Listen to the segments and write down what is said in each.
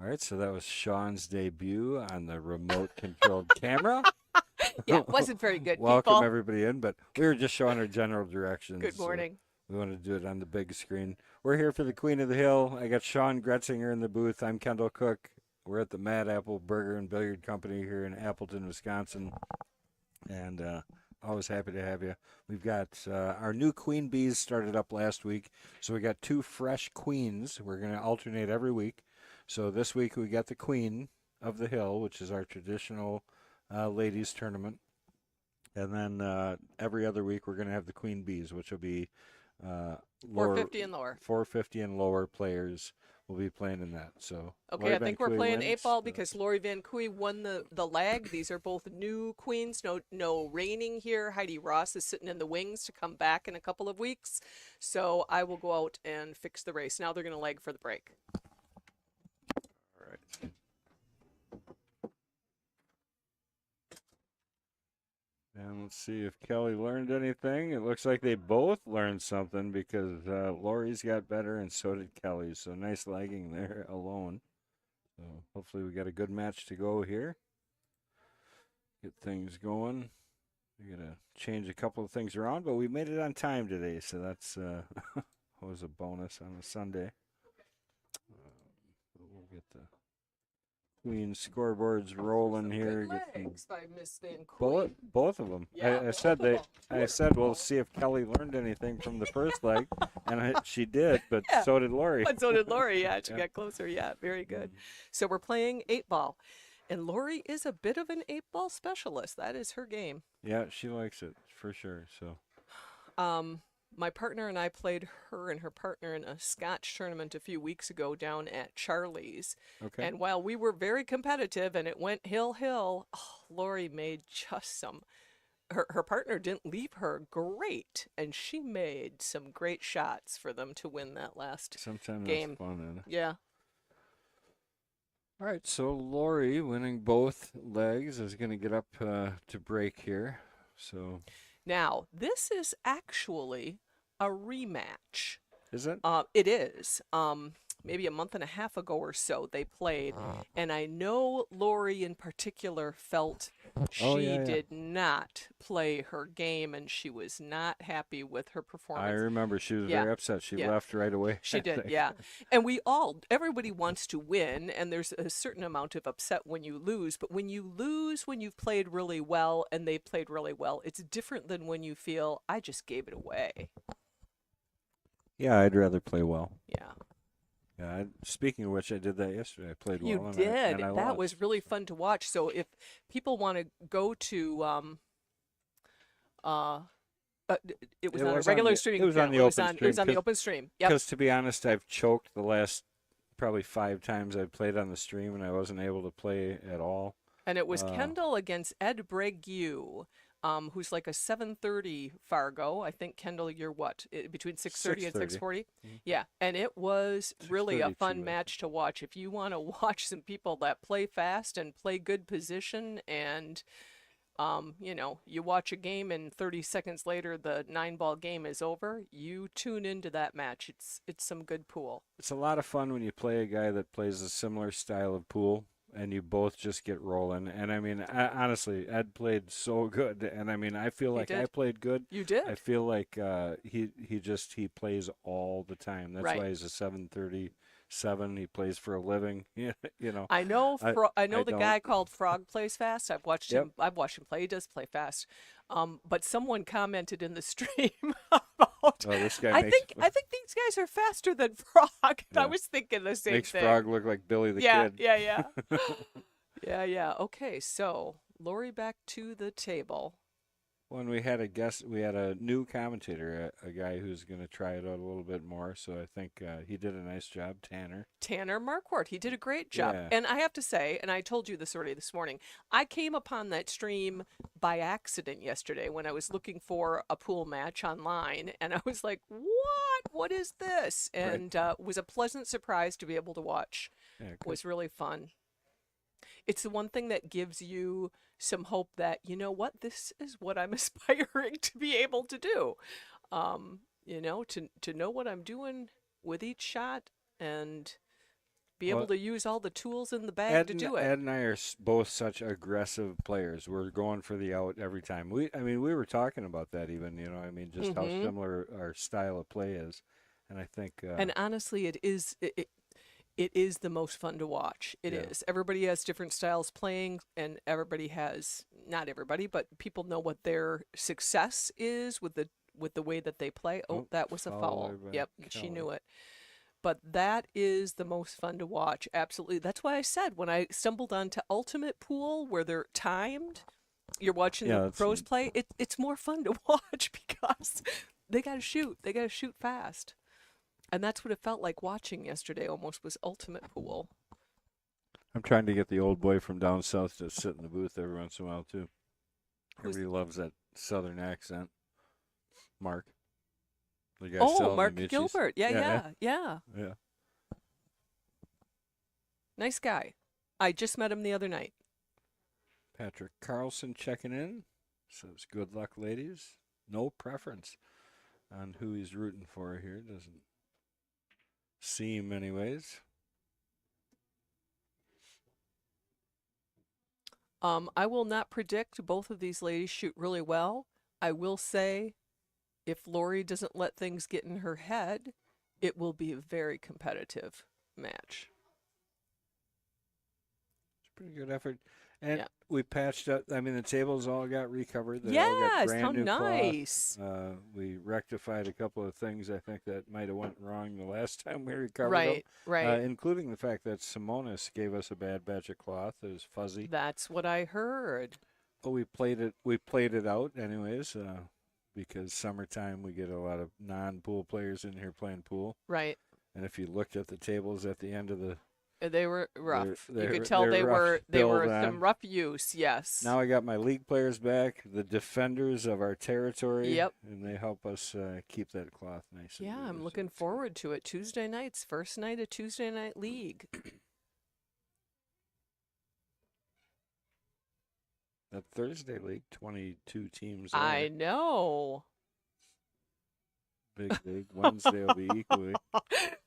All right, so that was Sean's debut on the remote controlled camera. Yeah, it wasn't very good, Welcome people. everybody in, but we were just showing our general Good directions. morning. We want to do it on the big screen. We're here for the Queen of the Hill. I got Sean Gretzinger in the booth. I'm Kendall Cook. We're at the Mad Apple Burger and Billiard Company here in Appleton, Wisconsin, and always happy to have you. We've got our new queen bees started up last week, so we got two fresh queens. We're going to alternate every week. So this week we got the Queen of the Hill, which is our traditional ladies tournament. And then every other week we're going to have the queen bees, which will be lower 450 and lower. 450 and lower players will be playing in that. So Okay, Lori I think we're VanKooy playing eight wins. ball because Lori VanKooy won the leg. These are both new queens. No reigning here. Heidi Ross is sitting in the wings to come back in a couple of weeks. So I will go out and fix the race. Now they're going to leg for the break. All right. And let's see if Kelly learned anything. It looks like they both learned something because Lori's got better and so did Kelly. So nice lagging there alone. So hopefully we got a good match to go here. Get things going. We gotta change a couple of things around, but we made it on time today, so that's always a bonus on a Sunday. We'll get the Queen scoreboards rolling here. Get some Legs by Miss VanKooy. both of them. Yeah, I both said of them. I said we'll see if Kelly learned anything from the first leg, and she did, but Yeah. so did Lori. And so did Lori. Yeah, she Yeah. got closer. Yeah, very good. So we're playing eight ball. And Lori is a bit of an eight ball specialist. That is her game. Yeah, she likes it for sure. So Um, my partner and I played her and her partner in a Scotch tournament a few weeks ago down at Charlie's. okay. And while we were very competitive and it went hill, oh, Lori made just some. Her partner didn't leave her great, and she made some great shots for them to win that last Sometimes that's game. fun. And Yeah. all right, so Lori winning both legs is going to get up to break here. So Now, this is actually a rematch. is it? It is. Maybe a month and a half ago or so they played, and I know Lori in particular felt Oh she yeah, yeah. did not play her game, and she was not happy with her I performance. remember she was Yeah, very upset. She yeah, left right away. she I did. think. Yeah, and everybody wants to win, and there's a certain amount of upset when you lose. But when you lose, when you've played really well and they played really well, it's different than when you feel I just gave it away. Yeah, I'd rather play well. Yeah. Yeah. Speaking of which, I did that yesterday. I played You well, and did. I That lost. was really fun to watch. So if people want to go to uh, uh it was It on a was on regular the streaming channel. open It stream was on the open stream. Yep. because to be honest, I've choked the last probably 5 times I've played on the stream, and I wasn't able to play at all. And it was Uh, Kendall against Ed Bregue, who's like a 7:30 Fargo. I think Kendall, you're what? Between 6:30 and 6:30. 6:40? Yeah, and it was really a 6:32, fun I think. match to watch. If you want to watch some people that play fast and play good position and you watch a game and 30 seconds later the 9-ball game is over, you tune into that match. It's some good pool. It's a lot of fun when you play a guy that plays a similar style of pool and you both just get rolling. And I mean, honestly, Ed played so good, and I mean, I feel He like I did. played good. You I did. feel like he plays all the time. That's Right. why he's a 737. He plays for a living. Yeah, you know, I I know the don't. guy called Frog plays fast. Yep. I've watched him play. He does play fast. But someone commented in the stream about Oh, this guy I think these guys are faster than Frog. And I yeah was thinking the same makes thing. Frog look like Billy the Yeah, Kid. yeah, yeah. Yeah. Okay, so Lori back to the table. When we had a guest, we had a new commentator, a guy who's going to try it out a little bit more. So I think he did a nice job, Tanner. Tanner Marquardt. He did a great job. Yeah. And I have to say, and I told you this already this morning, I came upon that stream by accident yesterday when I was looking for a pool match online. And I was like, what? What is this? Right. And was a pleasant surprise to be able to watch. Yeah. It Good. was really fun. It's the one thing that gives you some hope that, you know what, this is what I'm aspiring to be able to do. To know what I'm doing with each shot and Be Well, able to use all the tools in the bag Ed to and, do it. Ed and I are both such aggressive players. We're going for the out every time. We were talking about that even, I mean, just how Hmm. similar our style of play is. And I think, And honestly, it is the most fun to watch. It yeah, is. Everybody has different styles playing, and everybody has, not everybody, but people know what their success is with the way that they play. Oh, oh, that was a foul foul. there by Yep, she Kelly. knew it. But that is the most fun to watch. Absolutely. That's why I said when I stumbled onto Ultimate Pool where they're timed, you're watching the Yeah, that's pros play, it's more fun to watch because they got to shoot. They got to shoot fast. And that's what it felt like watching yesterday almost was Ultimate Pool. I'm trying to get the old boy from down south to sit in the booth every once in a while too. Who's Everybody loves that southern accent. Mark, the guy Oh, selling the Mark Mitchies. Gilbert. Yeah, Yeah, yeah, yeah. yeah. Nice guy. I just met him the other night. Patrick Carlson checking in. Says, good luck, ladies. No preference on who he's rooting for here. Doesn't seem, anyways. I will not predict both of these ladies shoot really well. I will say if Lori doesn't let things get in her head, it will be a very competitive match. It's a pretty good effort. And Yeah. we patched up. I mean, the tables all got recovered. They all got Yes, how brand new nice. cloth. We rectified a couple of things I think that might have went wrong the last time we recovered them, Right, right. including the fact that Simonis gave us a bad batch of cloth. It was fuzzy. That's what I heard. But we played it. We played it out anyways. Because summertime we get a lot of non-pool players in here playing pool. Right. And if you looked at the tables at the end of the, They were rough. You they're could tell they're rough they build were on. some rough use, yes. Now I got my league players back, the defenders of our territory, Yep. and they help us keep that cloth nice. Yeah, and I'm good. looking forward to it. Tuesday nights, first night of Tuesday Night League. That Thursday league, 22 teams. I know. Big league. Wednesday will be equally.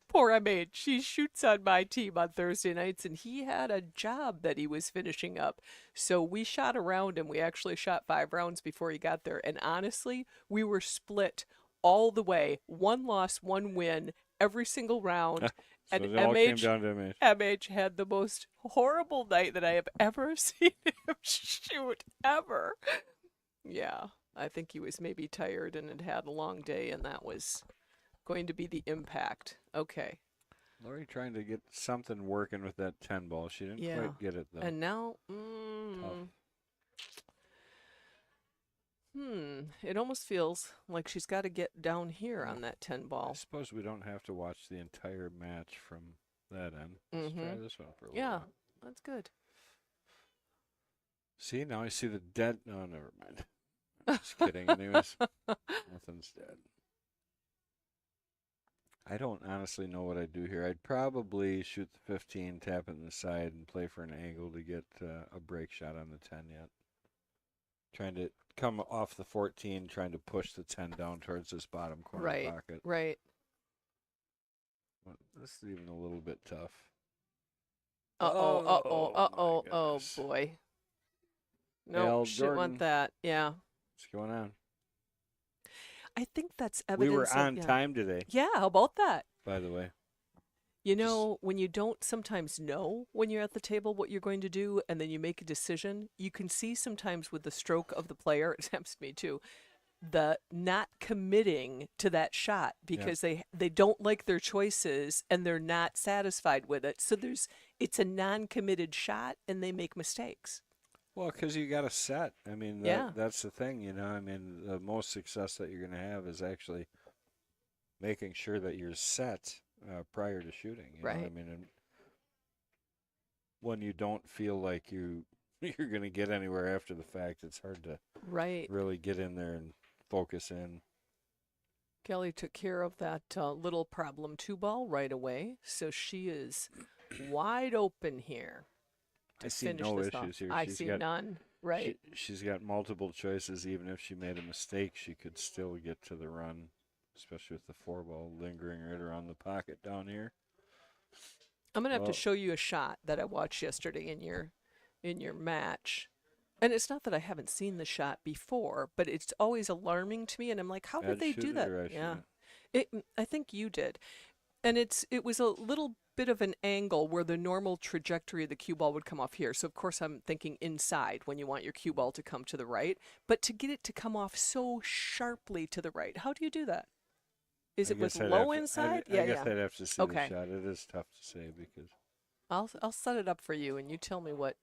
Poor M.H. She shoots on my team on Thursday nights, and he had a job that he was finishing up. So we shot around him. We actually shot 5 rounds before he got there. And honestly, we were split all the way. 1 loss, 1 win, every single round. So And it all came MH, down to me. MH had the most horrible night that I have ever seen him shoot, ever. Yeah, I think he was maybe tired and had had a long day, and that was going to be the impact. Okay. Lori trying to get something working with that 10 ball. She didn't Yeah. quite get it though. And now, Tough. it almost feels like she's got to get down here Yeah. on that 10 I ball. suppose we don't have to watch the entire match from that end. Let's try this one for a little Yeah, while. that's good. See, now I see the dead. No, never mind. Just kidding. Anyways, nothing's dead. I don't honestly know what I'd do here. I'd probably shoot the 15, tap it in the side, and play for an angle to get a break shot on the 10 yet. Trying to come off the 14, trying to push the 10 down towards this bottom corner Right, pocket. right. Well, this is even a little bit tough. Uh-oh, uh-oh, my uh-oh, oh goodness. boy. Al No, she didn't Jordan. want that. Yeah. What's going on? I think that's We evidence were of, on yeah. time today, Yeah, how about that? by the way. You know, when you don't sometimes know when you're at the table what you're going to do and then you make a decision, you can see sometimes with the stroke of the player, it happens to me too, the not committing to that shot because they don't like their choices and they're not satisfied with it. So it's a non-committed shot and they make mistakes. Well, because you got a set. I mean, Yeah. that's the thing, you know. I mean, the most success that you're going to have is actually making sure that you're set prior to shooting. You know what I Right. mean, and when you don't feel like you're going to get anywhere after the fact, it's hard to Right. really get in there and focus in. Kelly took care of that little problem 2 ball right away. So she is wide open here to I see finish no this off. issues here. I She's see got none. Right. She's got multiple choices. Even if she made a mistake, she could still get to the run, especially with the 4 ball lingering right around the pocket down here. I'm gonna have to Well, show you a shot that I watched yesterday in your match. And it's not that I haven't seen the shot before, but it's always alarming to me and I'm like, how did Ed they shoot do it that? or I shoot Yeah. it? I think you did. And it was a little bit of an angle where the normal trajectory of the cue ball would come off here. So of course I'm thinking inside when you want your cue ball to come to the right, but to get it to come off so sharply to the right, how do you do that? Is I it with guess I'd low have to. inside? I Yeah, guess yeah. I'd have to see the Okay. shot. It is tough to say because I'll set it up for you and you tell me what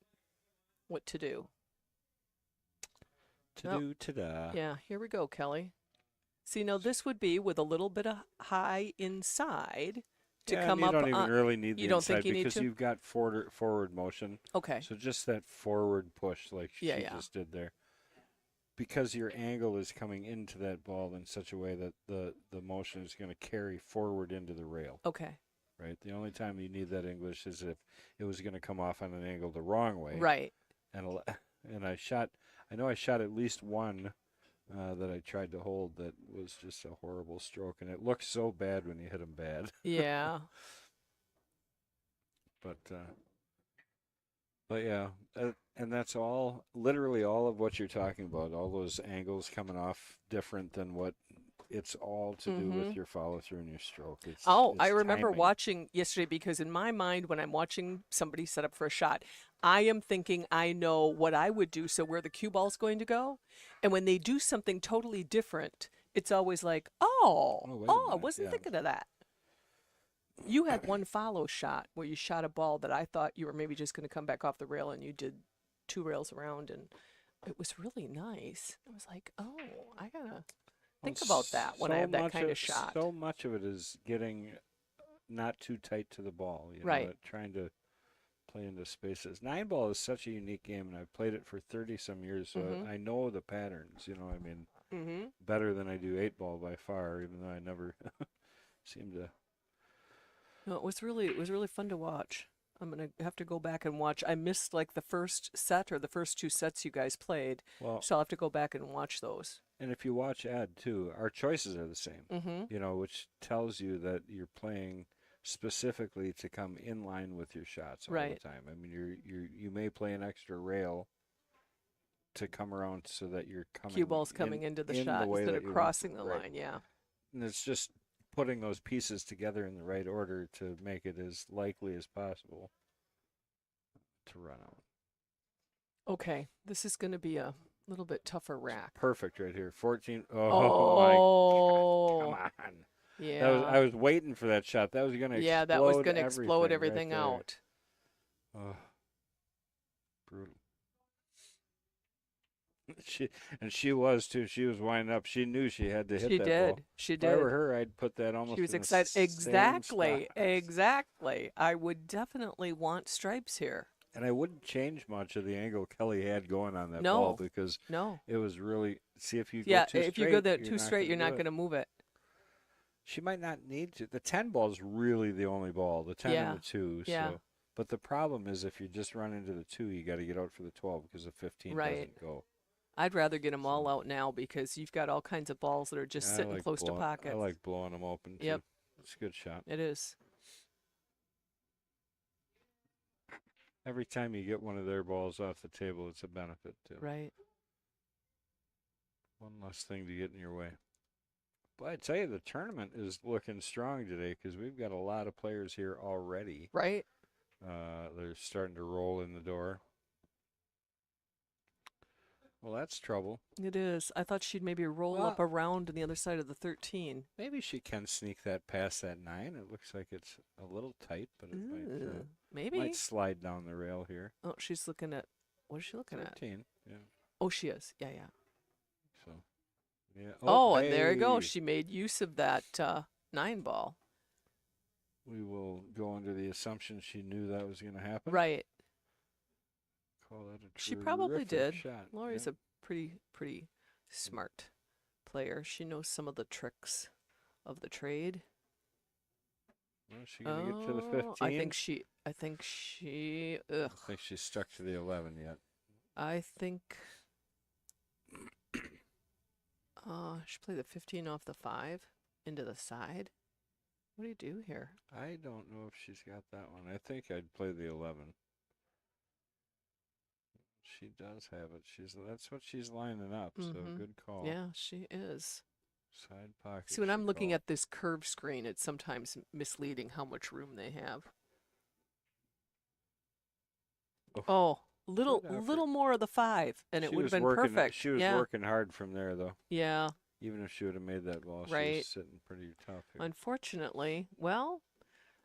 to do. to Oh, do ta-da. yeah, here we go, Kelly. See, now this would be with a little bit of high inside to Yeah, and come you up don't even on. really need You the don't think inside you need because to? you've got forward motion. Okay. So just that forward push, like Yeah, she yeah. just did there, because your angle is coming into that ball in such a way that the motion is going to carry forward into the rail. Okay. Right. The only time you need that English is if it was going to come off on an angle the wrong way. Right. And and I shot. I know I shot at least one that I tried to hold that was just a horrible stroke, and it looks so bad when you hit them bad. Yeah. But yeah, and that's all. Literally all of what you're talking about. All those angles coming off different than what. It's all to do with Mhm. your follow through and your stroke. Oh, I It's remember timing. watching yesterday because in my mind when I'm watching somebody set up for a shot, I am thinking I know what I would do, so where the cue ball's going to go. And when they do something totally different, it's always like, Oh, wait a oh, I minute. wasn't Yeah. thinking of that. You had one follow shot where you shot a ball that I thought you were maybe just going to come back off the rail and you did two rails around and it was really nice. I was like, oh, I gotta think about that when I have that kind of shot. So much of it is getting not too tight to the ball. Right. Trying to play into spaces. Nine ball is such a unique game, and I've played it for 30 some years, so Mhm. I know the patterns. I mean, Mhm. better than I do eight ball by far, even though I never seem to. No, it was really fun to watch. I'm gonna have to go back and watch. I missed like the first set or the first two sets you guys played, Well, so I'll have to go back and watch those. and if you watch ad too, our choices are the same. Mhm. Which tells you that you're playing specifically to come in line with your shots all Right. the time. I mean, you may play an extra rail to come around so that you're Cue coming ball's coming into the in the shot way instead that of you want. crossing the Right. line. Yeah. And it's just putting those pieces together in the right order to make it as likely as possible to run out. Okay, this is gonna be a little bit tougher rack. Perfect right here. 14. Oh Oh. my! Come on. Yeah. I was waiting for that shot. That was going to Yeah, explode that was gonna explode everything everything right out. there. Oh, brutal. She was too. She was winding up. She knew she had to hit She that did. ball. She If I were did. her, I'd put that almost She was in the excited. same Exactly. spot. Exactly. I would definitely want stripes here. And I wouldn't change much of the angle Kelly had going on that ball No. because No. it was really. See, if you go Yeah, too if you straight, go that you're too not straight, you're gonna not do it. going to move it. She might not need to. The 10 ball is really the only ball. The 10 Yeah. and the 2. Yeah. So, but the problem is if you just run into the 2, you got to get out for the 12 because the 15 Right. doesn't go. I'd rather get them all So, out now because you've got all kinds of balls that are just yeah, sitting close to I pockets. like blowing them open too. Yep. It's a good shot. It is. Every time you get one of their balls off the table, it's a benefit too. Right. One less thing to get in your way. But I tell you, the tournament is looking strong today because we've got a lot of players here already. Right. They're starting to roll in the door. Well, that's trouble. It is. I thought she'd maybe roll up around on the other side of the 13. Maybe she can sneak that past that 9. It looks like it's a little tight, but it Maybe. might slide down the rail here. Oh, she's looking at. What is she looking at? 13, yeah. Oh, she is. Yeah, yeah. So, yeah. Oh, and there you go. hey. She made use of that 9 ball. We will go under the assumption she knew that was going to happen. Right. Call that a She probably terrific did. shot. Lori's yeah. a pretty smart player. She knows some of the tricks of the trade. Well, is she going to get to the 15? I think she. Ugh. I think she's stuck to the 11 yet. I think. She played the 15 off the 5 into the side. What do you do here? I don't know if she's got that one. I think I'd play the 11. She does have it. That's what she's lining up. So good call. Yeah, she is. Side pocket. See, when I'm looking called. at this curved screen, it's sometimes misleading how much room they have. Oh, little more of the 5, and it would have been perfect. She was working hard from there, though. Yeah. Even if she would have made that ball, she was sitting pretty tough here. Unfortunately, well,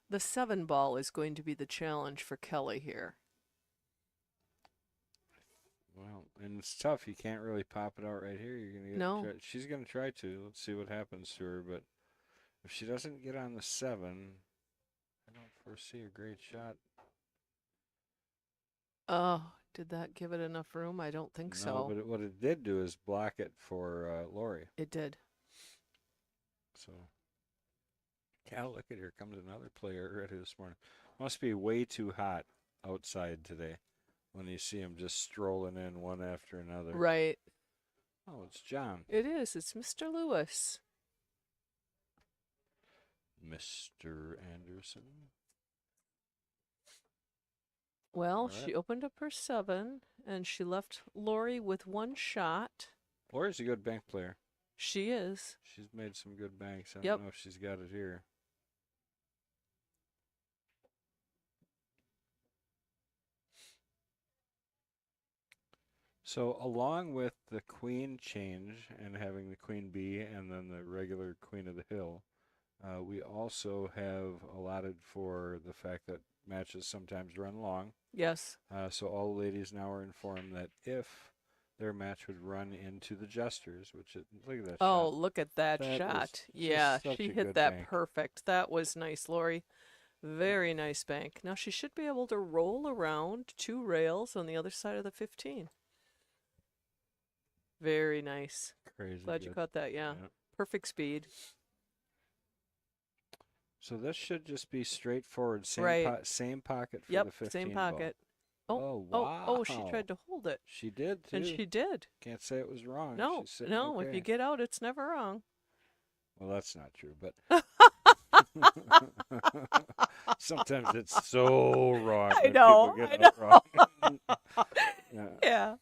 the 7 ball is going to be the challenge for Kelly here. Well, and it's tough. You can't really pop it out right here. You're gonna get she's gonna try to. Let's see what happens to her. But if she doesn't get on the 7, I don't foresee a great shot. Oh, did that give it enough room? I don't think so. No, but what it did do is block it for Lori. It did. So, Cal, look at here comes another player already this morning. Must be way too hot outside today when you see him just strolling in one after another. Right. Oh, it's John. It is. It's Mr. Lewis. Mr. Anderson. Well, she opened up her 7, and she left Lori with 1 shot. Lori's a good bank player. She is. She's made some good banks. I don't know if she's got it here. So along with the queen change and having the queen B and then the regular queen of the hill, we also have allotted for the fact that matches sometimes run long. Yes. So all the ladies now are informed that if their match would run into the jesters, which look at that shot. Oh, look at that shot. Yeah, she hit that perfect. That was nice, Lori. Very nice bank. Now she should be able to roll around 2 rails on the other side of the 15. Very nice. Crazy. Glad you caught that, yeah. Perfect speed. So this should just be straightforward. Same pocket for the 15 same pocket. Ball. Wow. Oh, she tried to hold it. She did, too. And she did. Can't say it was wrong. No, okay. If you get out, it's never wrong. Well, that's not true, but sometimes it's so wrong. I know. Wrong. Yeah.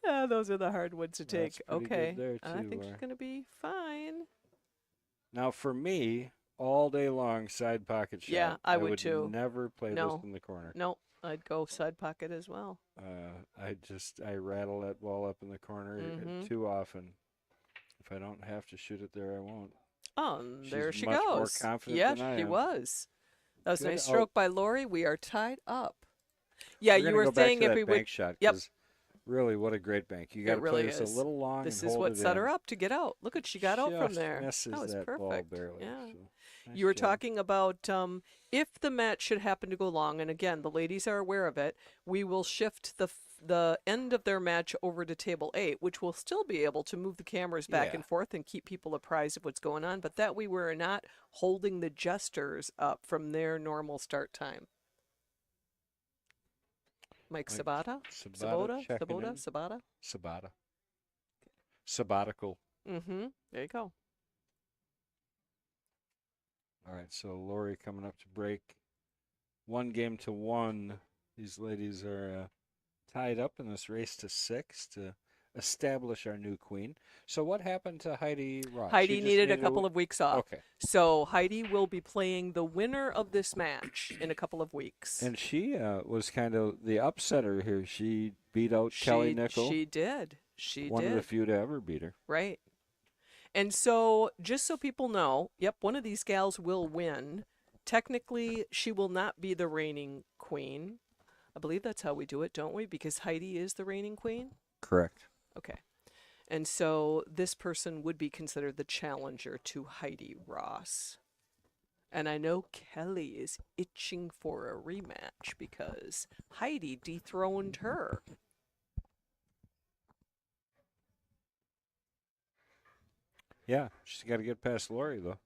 Yeah, those are the hard ones to take. Okay. There too, I think you're going to be fine. Now, for me, all day long, side pocket shot. Yeah, I would too. Never play this in the corner. No, I'd go side pocket as well. I rattle that ball up in the corner too often. If I don't have to shoot it there, I won't. Oh, there she much goes. More confident yes, than I she am. was. That was a nice stroke by Lori. We are tied up. Yeah, you were saying if we would. Bank shot, really, what a great bank. You got to play this a little long. This is what set her up to get out. Look at she got out from there. That was perfect. Ball barely, yeah. So, nice you were job. talking about if the match should happen to go long, and again, the ladies are aware of it, we will shift the end of their match over to table 8, which will still be able to move the cameras back and forth and keep people apprised of what's going on, but that we were not holding the jesters up from their normal start time. Mike Sabata? Sabata. Sabbatical. Mm-hmm. There you go. All right, so Lori coming up to break. 1-1. These ladies are tied up in this race to 6 to establish our new queen. So what happened to Heidi Ross? Heidi needed a couple of weeks off. Okay. So Heidi will be playing the winner of this match in a couple of weeks. And she was kind of the upsetter here. She beat out Kelly Nickl. She did. One of the few to ever beat her. Right. And so just so people know, one of these gals will win. Technically, she will not be the reigning queen. I believe that's how we do it, don't we? Because Heidi is the reigning queen? Correct. Okay. And so this person would be considered the challenger to Heidi Ross. And I know Kelly is itching for a rematch because Heidi dethroned her. Yeah, she's got to get past Lori, though.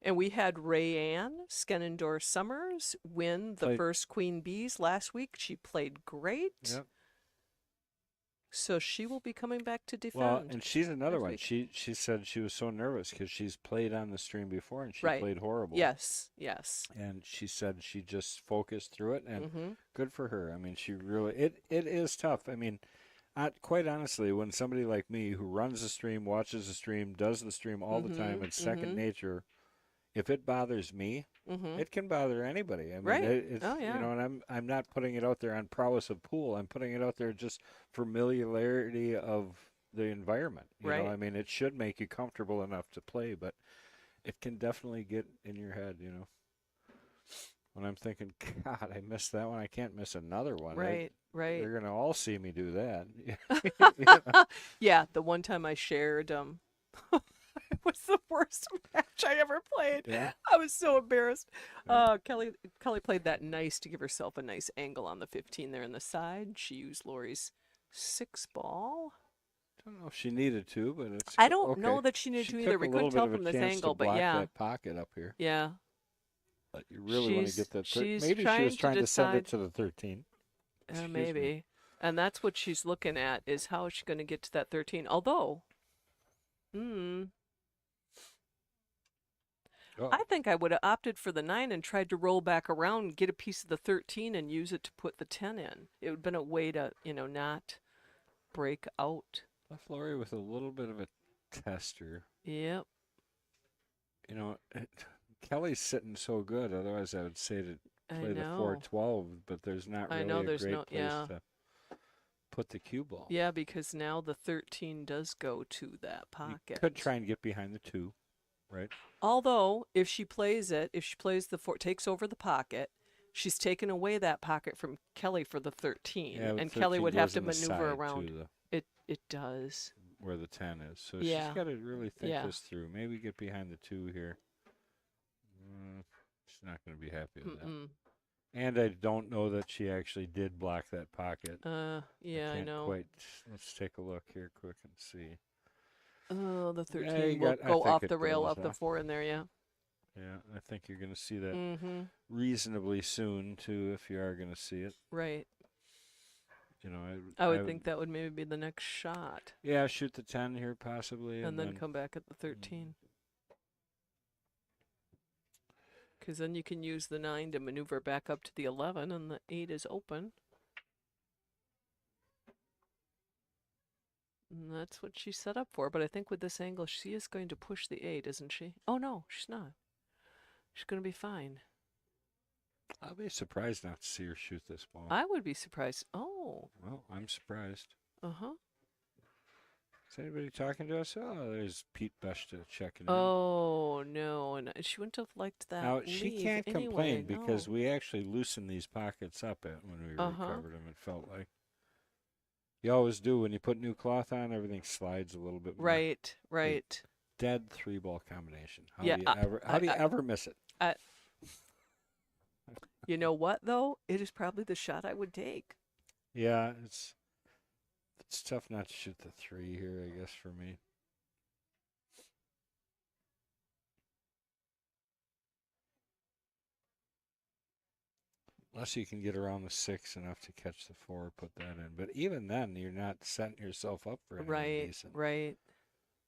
And we had Rayanne Skenendorf Summers win the first Queen Bees last week. She played great. Yep. So she will be coming back to Well, defend and she's another next one. week. She said she was so nervous because she's played on the stream before and she Right. played horrible. Yes. Yes. And she said she just focused through it, and Mm-hmm. good for her. I mean, she really it is tough. I mean, quite honestly, when somebody like me who runs the stream, watches the stream, does the stream all the time, Mm-hmm. it's second Mm-hmm. nature. If it bothers me, Mm-hmm. it can bother anybody. I mean, Right. it's Oh yeah. and I'm not putting it out there on prowess of pool. I'm putting it out there just familiarity of the environment. Right. I mean, it should make you comfortable enough to play, but it can definitely get in your head. When I'm thinking, God, I missed that one. I can't miss another one. Right. Right. They're gonna all see me do that. Yeah. The one time I shared it was the worst match I ever played. Yeah. I was so embarrassed. Yeah. Kelly played that nice to give herself a nice angle on the 15 there in the side. She used Lori's 6-ball. I don't know if she needed to, but it's I don't okay. know that she needed She to took either. a We little couldn't bit tell of a from this chance angle, to but block yeah. that pocket up here. Yeah. But you really want to get that. She's Maybe she was trying to send it to the 13. Excuse me. maybe. And that's what she's looking at, is how is she going to get to that 13. Although, Oh, I think I would have opted for the 9 and tried to roll back around, get a piece of the 13, and use it to put the 10 in. It would have been a way to, not break out. left Lori with a little bit of a tester. Yep. Kelly's sitting so good. Otherwise, I would say to I play the know. 412, but there's not I really know a there's great no, place to put the cue ball. Yeah, because now the 13 does go to that You pocket. could try and get behind the 2, right? Although, if she plays the 4, takes over the pocket, she's taken away that pocket from Kelly for the 13, Yeah, but and Kelly 13 would have goes to in the maneuver side, around. too, It does. where the 10 is. So Yeah. she's got to really think Yeah. this through. Maybe get behind the 2 here. She's not going to be happy with that. And I don't know that she actually did block that pocket. Yeah, I can't know. quite. Let's take a look here quick and see. Oh, the 13 Yeah, will I go think off it the rail goes off the off. 4 in there, yeah. Yeah, I think you're going to see that Mm-hmm. reasonably soon, too, if you are going to see it. Right. I I would think that would maybe be the next shot, Yeah, shoot the 10 here, possibly. and then come back at the 13. Because then you can use the 9 to maneuver back up to the 11, and the 8 is open. And that's what she's set up for. But I think with this angle, she is going to push the 8, isn't she? Oh, no, she's not. She's going to be fine. I'll be surprised not to see her shoot this ball. I would be surprised. Oh. Well, I'm surprised. Uh-huh. Is anybody talking to us? Oh, there's Pete Beshta checking in. Oh, no. And she wouldn't have liked that. Now, she leave can't anyway. complain because No. we actually loosened these pockets up when we recovered them, it felt like. You always do. When you put new cloth on, everything slides a little bit more. Right, right. Dead 3-ball combination. How Yeah, do you ever miss it? You know what, though? It is probably the shot I would take. Yeah, it's tough not to shoot the 3 here, I guess, for me. Unless you can get around the 6 enough to catch the 4, put that in. But even then, you're not setting yourself up for anything decent. Right.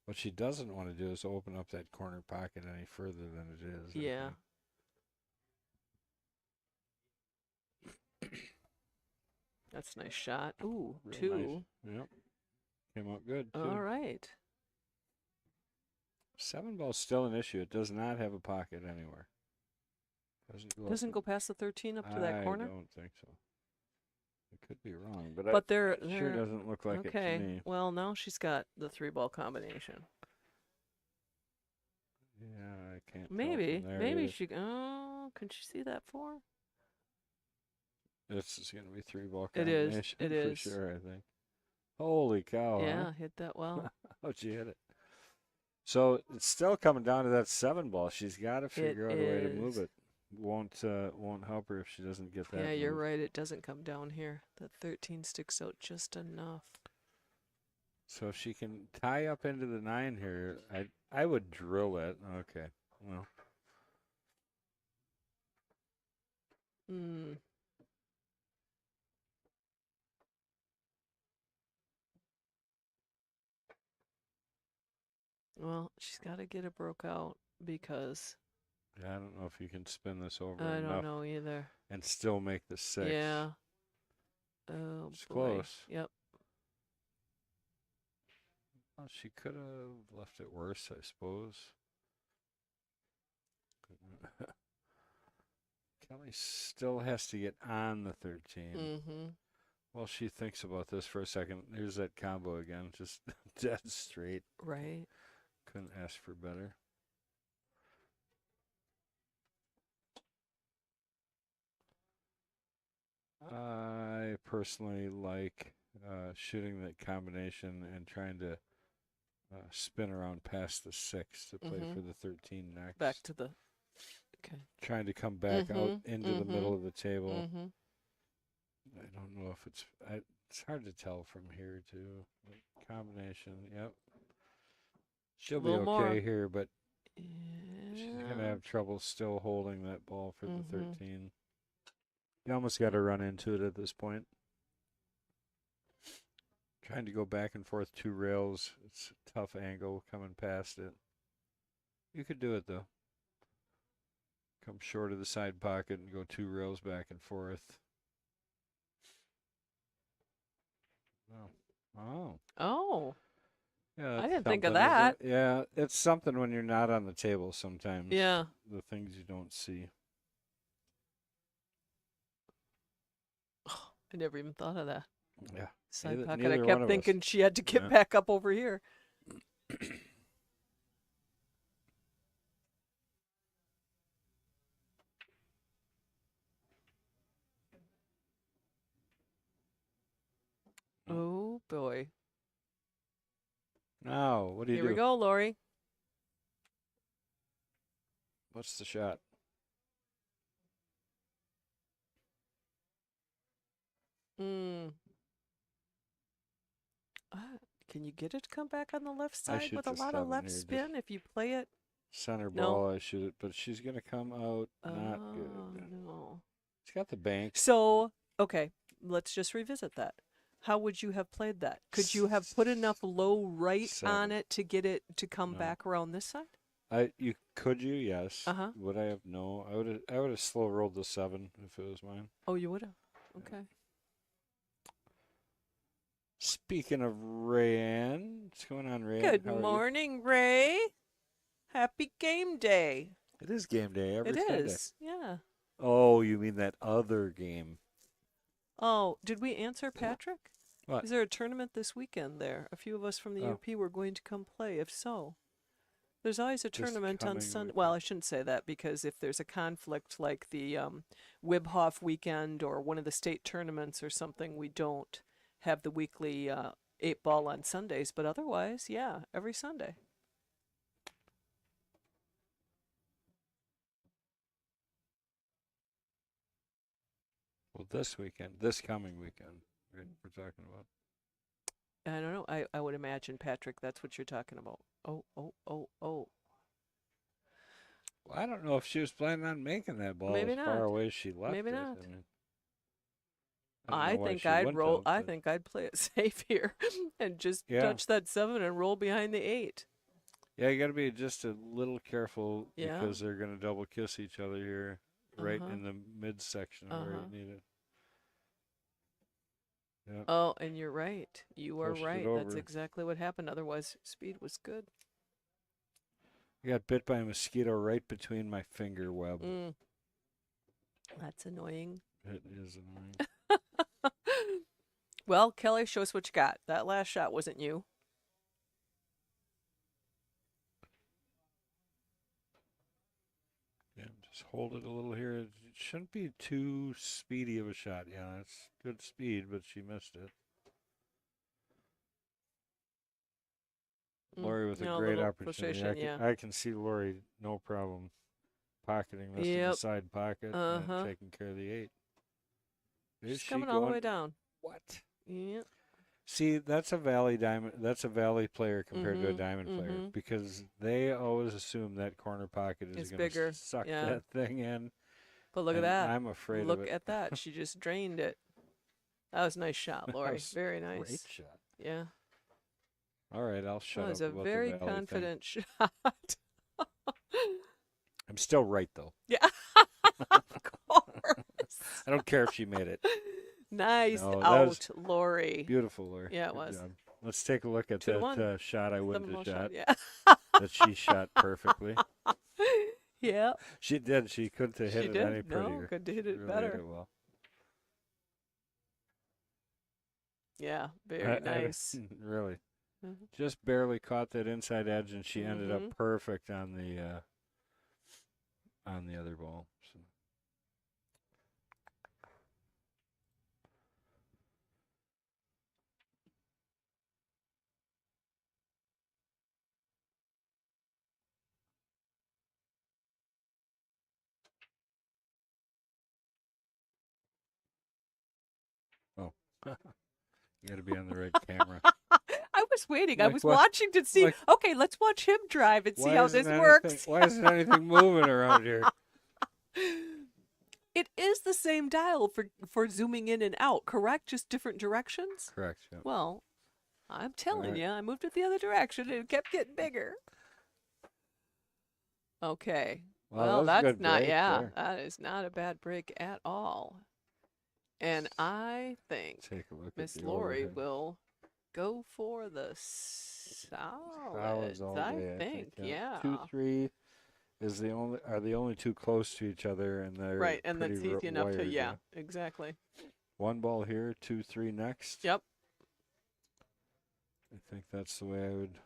What she doesn't want to do is open up that corner pocket any further than it is. Yeah. That's a nice shot. Ooh, Real 2. Nice. Yep. Came out good, too. All right. 7-ball's still an issue. It does not have a pocket anywhere. Doesn't go past the 13 up to that corner? I don't think so. I could be wrong, but they're sure doesn't look like it to me. Well, now she's got the 3-ball combination. Yeah, I can't. Maybe tell from there either. she. Oh, can she see that 4? This is going to be 3-ball It is. combination. It for is. sure, I think. Holy cow! Yeah, Huh? hit that well. How'd you hit it? So it's still coming down to that 7-ball. She's got to figure out a way to move is. it. Won't help her if she doesn't get that. Yeah, you're move. right. It doesn't come down here. The 13 sticks out just enough. So if she can tie up into the 9 here, I would drill it. Okay, well. Well, she's got to get it broke out because Yeah, I don't know if you can spin this over I don't enough know either. and still make the 6. Yeah. Oh It's boy. close. Yep. Well, she could have left it worse, I suppose. Kelly still has to get on the 13. Mm-hmm. Well, she thinks about this for a second. Here's that combo again, just dead straight. Right. Couldn't ask for better. I personally like shooting that combination and trying to spin around past the 6 to play for the 13 next. Back to the. Okay. Trying to come back out into the middle of the table. Mm-hmm. I don't know if it's hard to tell from here too. Combination, yep. She'll be okay more. here, but Yeah. she's gonna have trouble still holding that ball for the 13. You almost got to run into it at this point. Trying to go back and forth 2 rails. It's a tough angle coming past it. You could do it though. Come short of the side pocket and go 2 rails back and forth. Oh. Oh. Yeah, I that's didn't think of something, isn't that. it? Yeah, it's something when you're not on the table sometimes. Yeah. The things you don't see. I never even thought of that. Yeah. Side pocket. neither I one kept of thinking us. she had to get Yeah. back up over here. Oh boy. Now, what do you Here do? we go, Lori. What's the shot? Can you get it to come back on the left I side shoot with a the lot of 7 left here, just spin if you play it? Center No. ball, I shoot it, but she's going to come out not good. No. She's got the bank. So, okay, let's just revisit that. How would you have played that? Could you have put enough low right 7. on it to get it to come No. back around this side? Could you? Yes. Uh-huh. Would I have? No. I would have slow rolled the 7 if it was mine. Oh, you would have? Okay. Speaking of Rayanne, what's going on, Rayanne? Good How are you? morning, Ray. Happy game day. It is game day every It Sunday. is. Yeah. Oh, you mean that other game? Oh, did we answer Patrick? What? Is there a tournament this weekend there? A few of us from the Oh. UP were going to come play. If so, there's always a This tournament on coming Sunday. Well, weekend. I shouldn't say that because if there's a conflict like the Wibhoff weekend or one of the state tournaments or something, we don't have the weekly 8-ball on Sundays. But otherwise, yeah, every Sunday. Well, this coming weekend, right, we're talking about. I don't know. I would imagine, Patrick, that's what you're talking about. Oh. Well, I don't know if she was planning on making that ball Maybe as not. far away as she left Maybe it. not. I mean, I don't know why think she I'd wouldn't roll. have, I but- think I'd play it safe here and just Yeah. touch that 7 and roll behind the 8. Yeah, you got to be just a little careful Yeah. because they're going to double kiss each other here, right Uh-huh. in the midsection of where Uh-huh. you need it. Yeah. Oh, and you're right. You are Pushed it right. That's over. exactly what happened. Otherwise, speed was good. I got bit by a mosquito right between my finger web. That's annoying. It is annoying. Well, Kelly, show us what you got. That last shot wasn't you. Yeah, just hold it a little here. It shouldn't be too speedy of a shot. Yeah, it's good speed, but she missed it. Lori with a No, great little opportunity. frustration, I can see Lori, no problem, pocketing this in the Yep. side pocket Uh-huh. and taking care of the 8. Is She's she coming all the going- way down. What? Yep. See, that's a Valley diamond. That's a Valley player compared to a Mhm, diamond player mhm. because they always assume that corner pocket is It's going bigger, to suck yeah. that thing in. But look at and that. I'm afraid Look of it. at that. She just drained it. That was a nice shot, That Lori. was Very Great nice. shot. Yeah. All right, I'll That shut was up a about the very Valley thing. confident shot. I'm still right though. Yeah, of course. I don't care if she made it. Nice No, that was out, Lori. beautiful, Lori. Yeah, it Good was. job. Let's take a look at 2-1. that shot I wouldn't have 7-ball shot. Yeah. That she shot perfectly. Yeah. She did. She couldn't have hit She it did. any No, prettier. could have hit She it really better. hit it well. Yeah, very nice. Really. Mhm. Just barely caught that inside edge, and she ended up Mhm. perfect on the other ball. So. Oh, you got to be on the right camera. I was waiting. I Like was what? watching to see. Like Okay, let's watch him drive and see why how isn't this anything? works. Why isn't anything moving around here? It is the same dial for zooming in and out, correct? Just different directions? Correct. Yeah. Well, I'm telling right. you, I moved it the other direction and it kept getting bigger. Okay. Wow, Well, that was a that's good not, break yeah, there. that is not a bad break at all. And I think Take a look at Miss the Lori overhead. will go for the solids. Solids all I day. think, yeah. 2-3 is the only two close to each other, and they're Right, and pretty that's easy enough to, wired. yeah, exactly. One ball here, 2-3 next. Yep. I think that's the way I would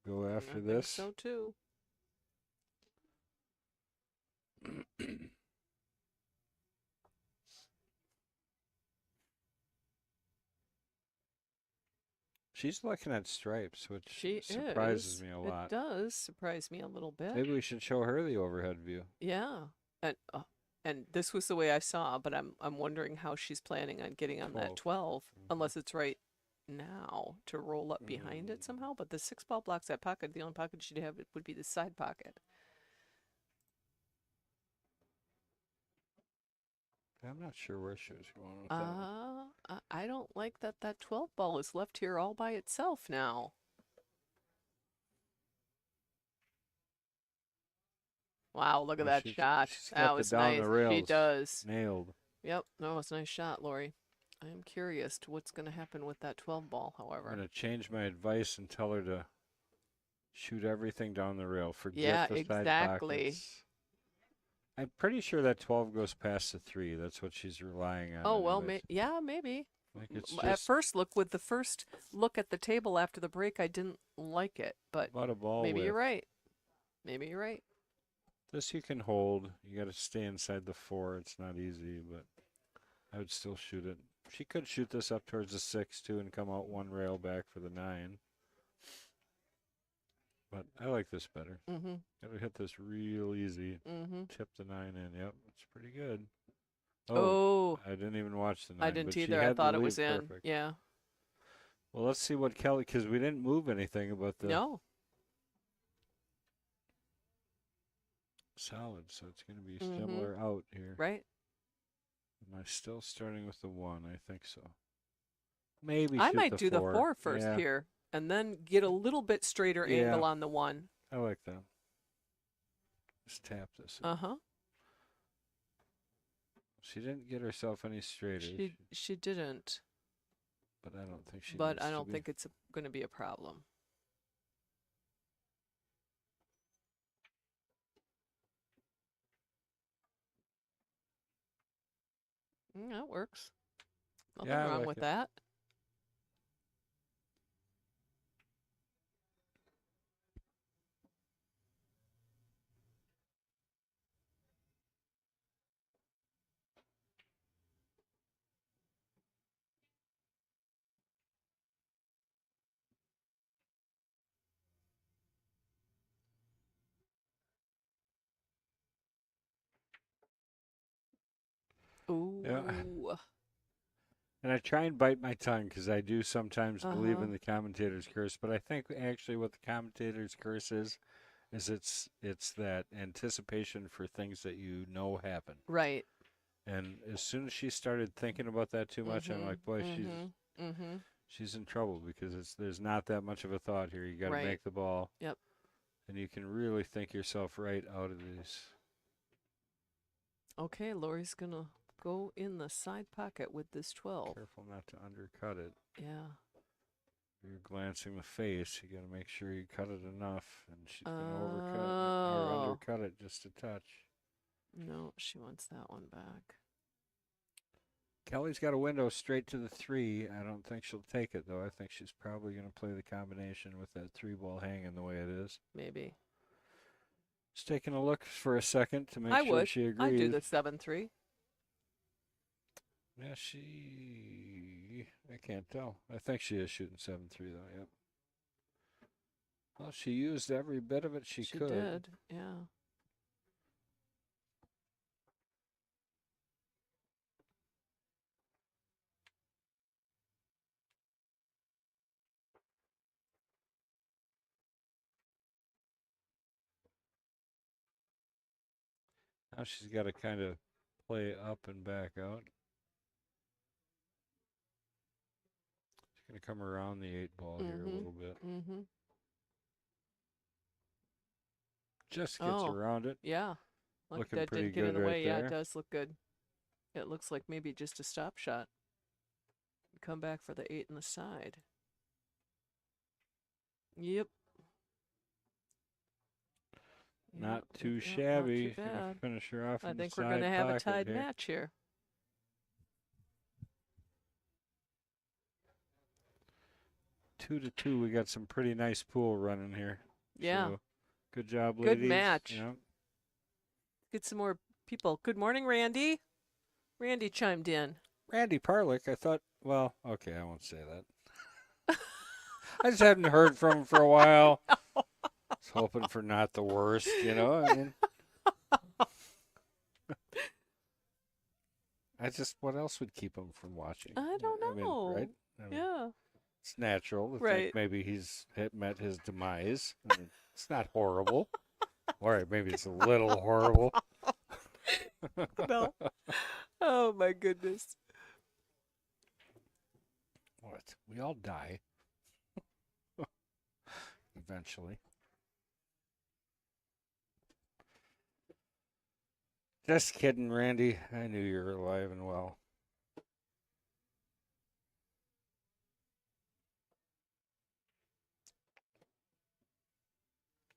go after I think this. so too. She's looking at stripes, which She surprises is. me a lot. It does surprise me a little bit. Maybe we should show her the overhead view. Yeah. And this was the way I saw, but I'm wondering how she's planning on getting on that 12, unless it's right now to roll up behind it somehow. But the 6-ball blocks that pocket. The only pocket she'd have would be the side pocket. I'm not sure where she was going with that. I don't like that 12 ball is left here all by itself now. Wow, look at that shot. She's That got was the down nice. the rails She does. nailed. Yep, that was a nice shot, Lori. I am curious to what's going to happen with that 12 ball, however. I'm going to change my advice and tell her to shoot everything down the rail. Forget Yeah, the side exactly. pockets. I'm pretty sure that 12 goes past the 3. That's what she's relying on. Oh, well, anyways. yeah, maybe. Like it's At just first look, with the first look at the table after the break, I didn't like it, but about a ball maybe you're width. right. Maybe you're right. This you can hold. You got to stay inside the 4. It's not easy, but I would still shoot it. She could shoot this up towards the 6 too and come out one rail back for the 9. But I like this better. Mm-hmm. Got to hit this real easy. Mm-hmm. Tip the 9 in. Yep, it's pretty good. Oh, I didn't even watch the 9. I didn't but she either. I had the thought it was lead in. perfect. Yeah. Well, let's see what Kelly, because we didn't move anything about the No. solid, so it's going to be Mhm. similar out here. Right. Am I still starting with the 1? I think so. Maybe I shoot might the do the 4. 4 first Yeah, here, and then get a little bit straighter Yeah. angle on the 1. I like that. Just tap this. in. Uh-huh. She didn't get herself any straighter. She didn't, But I don't think she. but needs I to don't be. think it's going to be a problem. That works. Nothing Yeah, I wrong like with it. that. Ooh. Yeah. And I try and bite my tongue because I do sometimes believe Uh-huh. in the commentator's curse. But I think actually what the commentator's curse is it's that anticipation for things that you know happen. Right. And as soon as she started thinking about that too much, I'm like, boy, she's Mm-hmm. she's in trouble because there's not that much of a thought here. You got to Right. make the ball, Yep. and you can really think yourself right out of these. Okay, Lori's gonna go in the side pocket with this 12. Careful not to undercut it. Yeah. You're glancing the face. You got to make sure you cut it enough, and she's going to overcut or Oh. undercut it just a touch. No, she wants that one back. Kelly's got a window straight to the 3. I don't think she'll take it, though. I think she's probably going to play the combination with that 3-ball hanging the way it is. Maybe. Just taking a look for a second to make I sure would. she agrees. I'd do the 7-3. Yeah, I can't tell. I think she is shooting 7-3, though, yep. Well, she used every bit of it she could. She did, yeah. Now she's got to kind of play up and back out. She's going to come around the 8-ball here a little bit. Mm-hmm. Just gets around it. Yeah. Look, Looking that pretty didn't get in good the right way. Yeah, there. it does look good. It looks like maybe just a stop shot. Come back for the 8 in the side. Yep. Not too Not shabby. too Gonna bad. finish her off. I in think the we're going to side have a pocket tied here. match here. Two to 2. We got some pretty nice pool running here. Yeah. So, good job, ladies. Good match. Yeah. Get some more people. Good morning, Randy. Randy chimed in. Randy Parlick, I thought, well, okay, I won't say that. I just hadn't heard from him for a while. I was hoping for not the worst, you know. I mean, what else would keep him from watching? I don't know. Right? I mean, Yeah. it's natural to Right. think maybe he's met his demise. I mean, it's not horrible. All right, maybe it's a little horrible. No. Oh, my goodness. What? We all die. Eventually. Just kidding, Randy. I knew you were alive and well.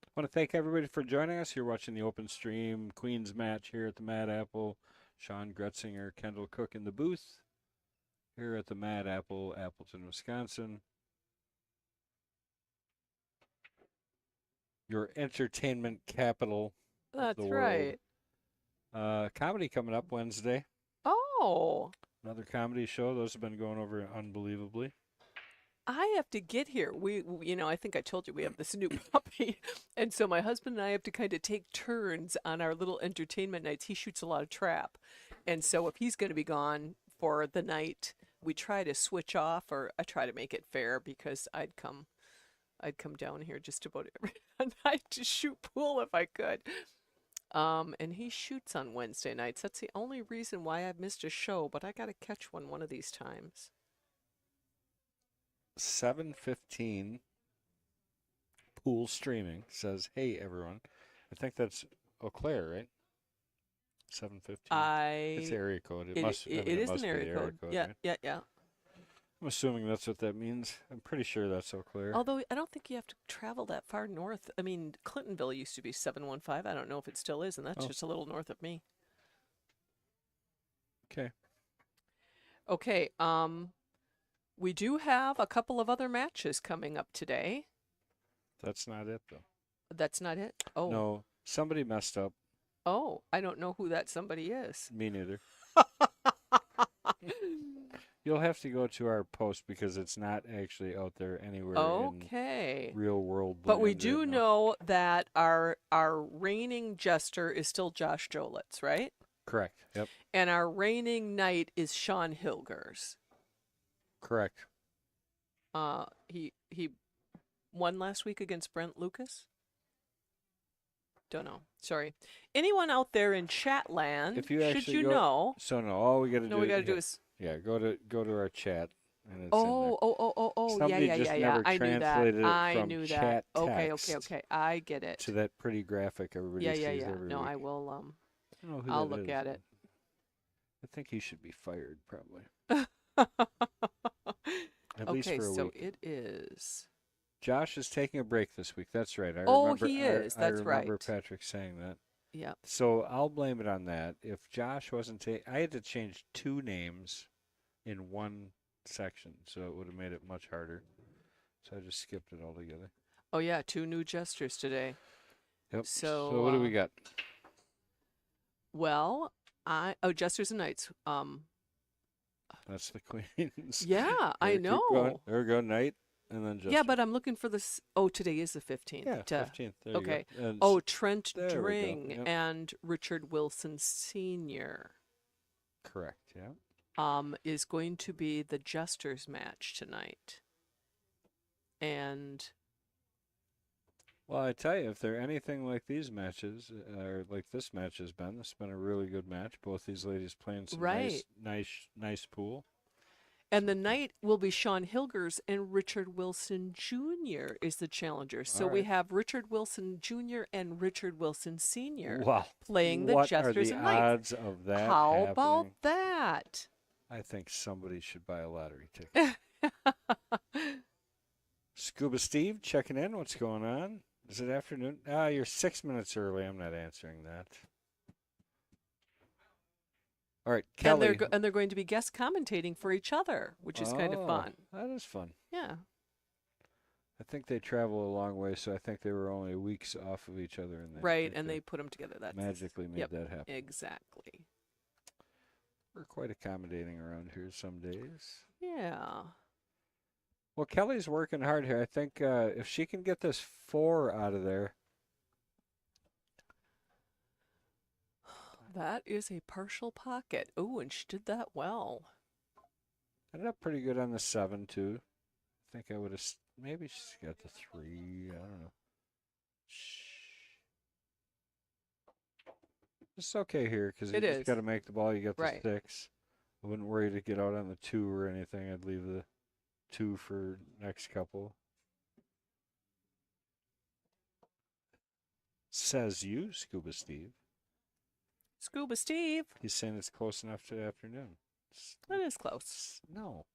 I want to thank everybody for joining us. You're watching the open stream Queens match here at the Mad Apple. Sean Gretzinger, Kendall Cook in the booth here at the Mad Apple, Appleton, Wisconsin. Your entertainment capital That's of the right. world. Comedy coming up Wednesday. Oh. Another comedy show. Those have been going over unbelievably. I have to get here. I think I told you we have this new puppy. And so my husband and I have to kind of take turns on our little entertainment nights. He shoots a lot of trap. And so if he's going to be gone for the night, we try to switch off, or I try to make it fair, because I'd come down here just about every night to shoot pool if I could. And he shoots on Wednesday nights. That's the only reason why I've missed a show, but I got to catch one of these times. 7:15 pool streaming says, "Hey everyone." I think that's Eau Claire, right? 7:15. It's area code. It must is be an the area code. Yeah, right? yeah. I'm assuming that's what that means. I'm pretty sure that's Eau Claire. Although I don't think you have to travel that far north. I mean, Clintonville used to be 715. I don't know if it still is, and that's just a little north of me. Okay. Okay. We do have a couple of other matches coming up today. That's not it, though. That's not it? Oh. No, somebody messed up. Oh, I don't know who that somebody is. Me neither. You'll have to go to our post because it's not actually out there anywhere in real world. But we do know that our reigning jester is still Josh Jolitz, right? Correct. Yep. And our reigning knight is Sean Hilgers. Correct. He won last week against Brent Lucas. Don't know. Sorry. Anyone out there in chat land, If you should actually you know? So no, all we got to do. No, we got to do is go to our chat. and it's in there. Oh. Yeah, Somebody yeah, just yeah, yeah. never I knew that. translated it I from knew that. chat Okay, text I get it. to that pretty graphic everybody sees every No, week. I will. I don't know who I'll that look is. at it. I think he should be fired, probably. At least Okay, for a so week. it is. Josh is taking a break this week. That's right. I Oh, remember. he is. I That's remember right. Patrick saying that. Yeah. So I'll blame it on that. If Josh wasn't I had to change 2 names in one section, so it would have made it much harder. So I just skipped it altogether. Oh yeah, 2 new gestures today. Yep. So So what do we got? well, gestures and knights. That's the queens. Yeah, I Keep going. know. There we go. Knight, and then just. Yeah, but I'm looking for this. Oh, today is the 15th. Yeah, 15th. There Okay. you go. And Oh, Trent there we go. Dring Yep. and Richard Wilson Sr. Correct. Yeah. Is going to be the Jesters match tonight. And Well, I tell you, if they're anything like these matches, or like this match has been, this has been a really good match. Both these ladies playing some right. nice pool. And the knight will be Sean Hilgers, and Richard Wilson Jr. is the challenger. So we have Richard Wilson Jr. and Richard Wilson Sr. Wow. playing the What Jesters are the and Knights. odds of that How happening? about that? I think somebody should buy a lottery ticket. Scuba Steve checking in. What's going on? Is it afternoon? You're 6 minutes early. I'm not answering that. All right, Kelly. And they're going to be guest commentating for each other, which is kind of fun. That is fun. Yeah. I think they travel a long way, so I think they were only weeks off of each other. Right, and they put them together. That's magically made that happen. Exactly. We're quite accommodating around here some days. Yeah. Well, Kelly's working hard here. I think if she can get this 4 out of there. That is a partial pocket. Oh, and she did that well. Ended up pretty good on the 7, too. I think I would have. Maybe she's got the 3. I don't know. It's okay here because you just got to make the ball. You got the 6. I wouldn't worry to get out on the 2 or anything. I'd leave the 2 for next couple. Says you, Scuba Steve. Scuba Steve. He's saying it's close enough to the afternoon. That is close. No.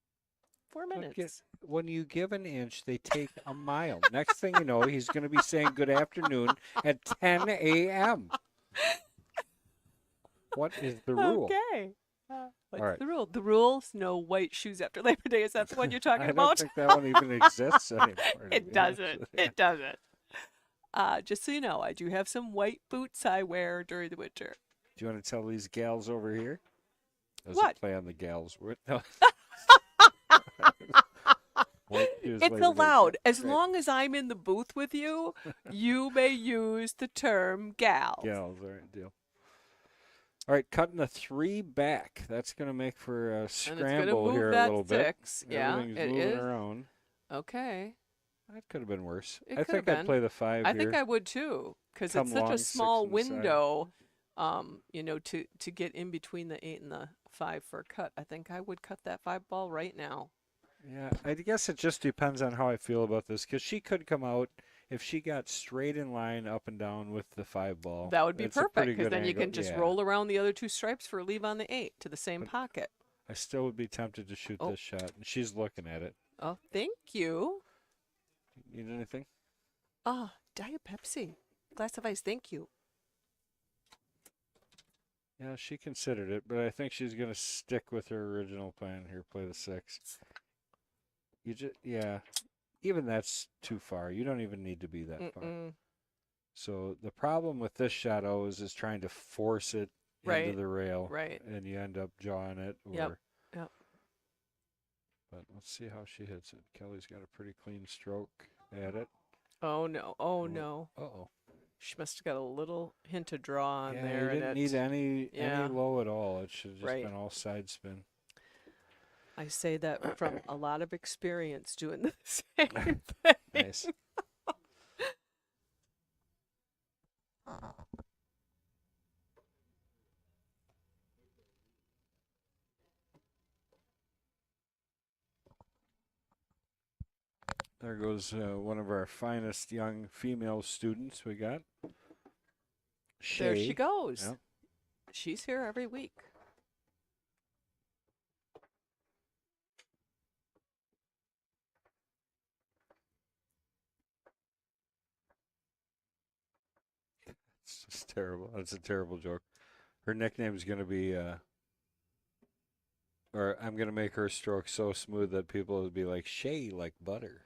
4 minutes. When you give an inch, they take a mile. Next thing you know, he's going to be saying good afternoon at 10 a.m. What is the rule? Okay. What's the rule? The rule's no white shoes after Labor Day. Is that the one you're talking about? I don't think that one even exists anymore. It doesn't. It doesn't. Just so you know, I do have some white boots I wear during the winter. Do you want to tell these gals over here? What? Play on the gals word? No. It's allowed. As long as I'm in the booth with you, you may use the term gals. Gals, all right, deal. All right, cutting the 3 back. That's going to make for a scramble here a little bit. Yeah, everything's moving around. Okay. That could have been worse. I think I'd play the 5 I here. think I would too, because it's such a small window, to get in between the 8 and the 5 for a cut. I think I would cut that 5 ball right now. Yeah, I guess it just depends on how I feel about this, because she could come out if she got straight in line up and down with the 5 ball. That would be perfect, because then you can just roll around the other 2 stripes for a leave on the 8 to the same pocket. I still would be tempted to shoot this shot, and she's looking at it. Oh, thank you. Need anything? Diet Pepsi. Glass of ice, thank you. Yeah, she considered it, but I think she's going to stick with her original plan here, play the 6. Even that's too far. You don't even need to be that far. So the problem with this shot always is trying to force it into the rail. Right. And you end up jawing it. Yep. But let's see how she hits it. Kelly's got a pretty clean stroke at it. Oh, no. Oh, no. Uh-oh. She must have got a little hint of draw on there. You didn't need any low at all. It should have just been all side spin. I say that from a lot of experience doing the same thing. Nice. there goes one of our finest young female students we got. There she Shay. goes. Yep. She's here every week. It's just terrible. That's a terrible joke. Her nickname is going to be, or I'm going to make her stroke so smooth that people will be like, Shay, like butter.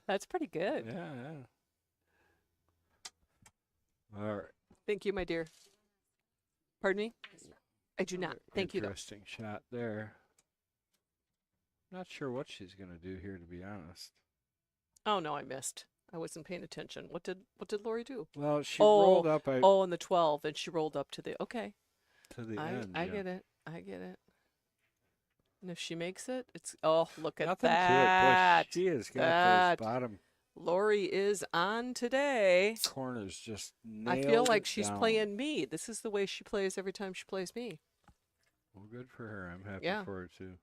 That's pretty good. Yeah. All right. Thank you, my dear. Pardon me? I do not. Thank you, though. Interesting shot there. Not sure what she's going to do here, to be honest. Oh, no, I missed. I wasn't paying attention. What did Lori do? Well, she rolled up on the 12, and she rolled up to the, okay. to the I end. get it. I get it. And if she makes it, it's, oh, look at Nothing that. to it. Boy, she has got That. those bottom Lori is on today. corners just I nailed feel like she's down. playing me. This is the way she plays every time she plays me. Well, good for her. I'm happy Yeah. for her, too.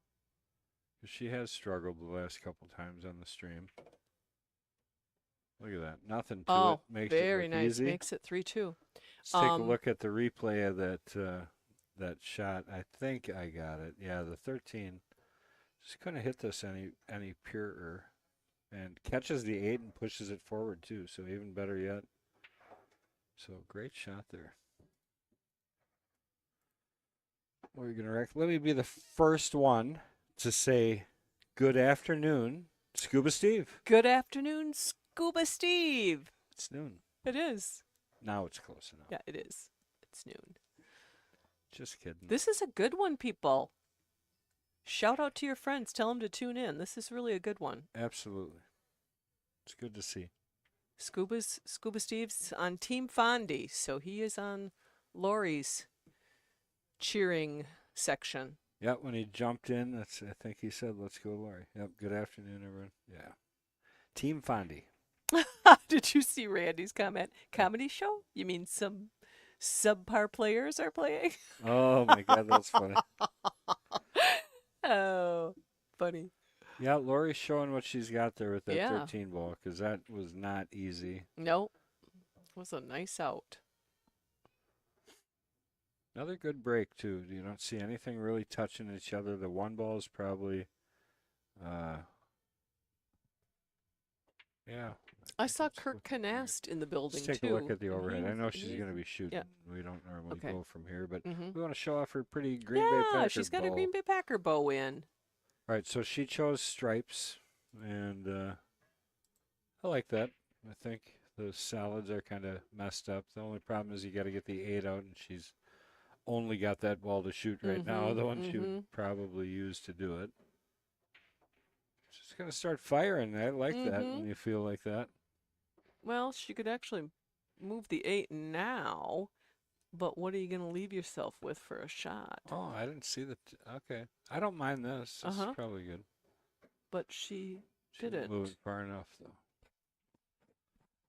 'Cause she has struggled the last couple times on the stream. Look at that. Nothing to it. Makes very it look nice. easy. Makes it 3-2. Let's take a look at the replay of that shot. I think I got it. Yeah, the 13. Just couldn't hit this any purer. And catches the 8 and pushes it forward, too. So even better yet. So great shot there. What are you going to wreck? Let me be the first one to say good afternoon, Scuba Steve. Good afternoon, Scuba Steve. It's noon. It is. Now it's close enough. Yeah, it is. It's noon. Just kidding. This is a good one, people. Shout out to your friends. Tell them to tune in. This is really a good one. Absolutely. It's good to see. Scuba Steve's on Team Fondy, so he is on Lori's cheering section. Yep, when he jumped in, I think he said, let's go, Lori. Yep, good afternoon, everyone. Yeah. Team Fondy. Did you see Randy's comment? Comedy show? You mean some subpar players are playing? Oh, my God, that's funny. Oh, funny. Yeah, Lori's showing what she's got there with that Yeah. 13 ball, because that was not easy. Nope. It was a nice out. Another good break, too. You don't see anything really touching each other. The one ball is probably, yeah. I saw let's Kirk look here. Canast in the building, Let's take too. a look at the and overhead. I he's- know she's he's- going to be shooting. yeah. We don't normally Okay. go from here, but Mhm. we want to show off her pretty Green Bay Packer Yeah, she's got a bow. Green Bay Packer bow in. All right, so she chose stripes, and I like that. I think the salads are kind of messed up. The only problem is you got to get the 8 out, and she's only got that ball to shoot right now, Mhm, the one she would probably use to do it. She's going to start firing. I like that when you feel like that. Well, she could actually move the 8 now, but what are you going to leave yourself with for a shot? Oh, I didn't see that. Okay. I don't mind this. This is probably good. But she She didn't. move it far enough, though.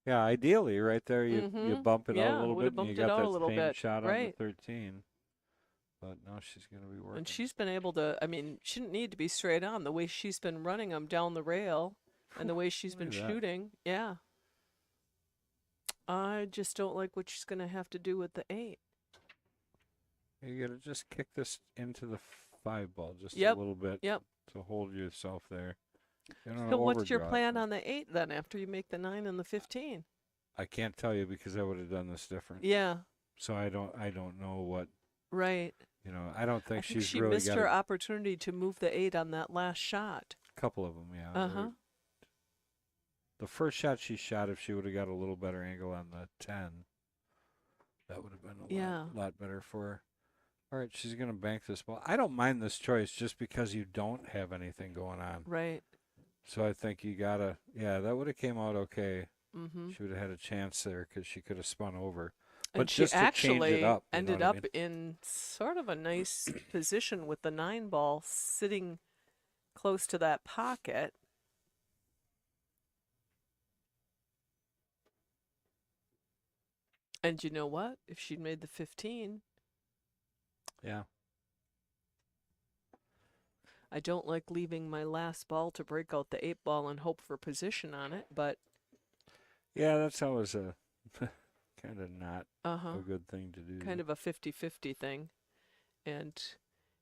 Yeah, ideally, right there, you bump it out Yeah, a little would've bit, and you bumped it got out a that little same bit, shot on the right. 13. But now she's going to be working. And she's been able to, I mean, she didn't need to be straight on. The way she's been running them down the rail and the way she's been Look at that. shooting, yeah. I just don't like what she's going to have to do with the 8. You got to just kick this into the 5 ball just Yep, a little bit yep. to hold yourself there. You don't So what's your overdraw it, plan but on the 8 then after you make the 9 and the 15? I can't tell you because I would have done this different. Yeah, So I don't know what, right. I don't I think think she's she really missed got her opportunity to move the 8 on that last shot. a couple of them, yeah. Uh-huh. The first shot she shot, if she would have got a little better angle on the 10, that would have been a lot better for her. All right, she's going to bank this ball. I don't mind this choice just because you don't have anything going on. Right. So I think you got to, that would have came out okay. Mm-hmm. She would have had a chance there because she could have spun over. And But she just to change actually it up, you know ended what I up mean? in sort of a nice position with the 9 ball sitting close to that pocket. And you know what? If she'd made the 15, Yeah. I don't like leaving my last ball to break out the 8 ball and hope for position on it, but Yeah, that's always a kind of not uh-huh, a good thing to do. kind of a 50-50 thing. And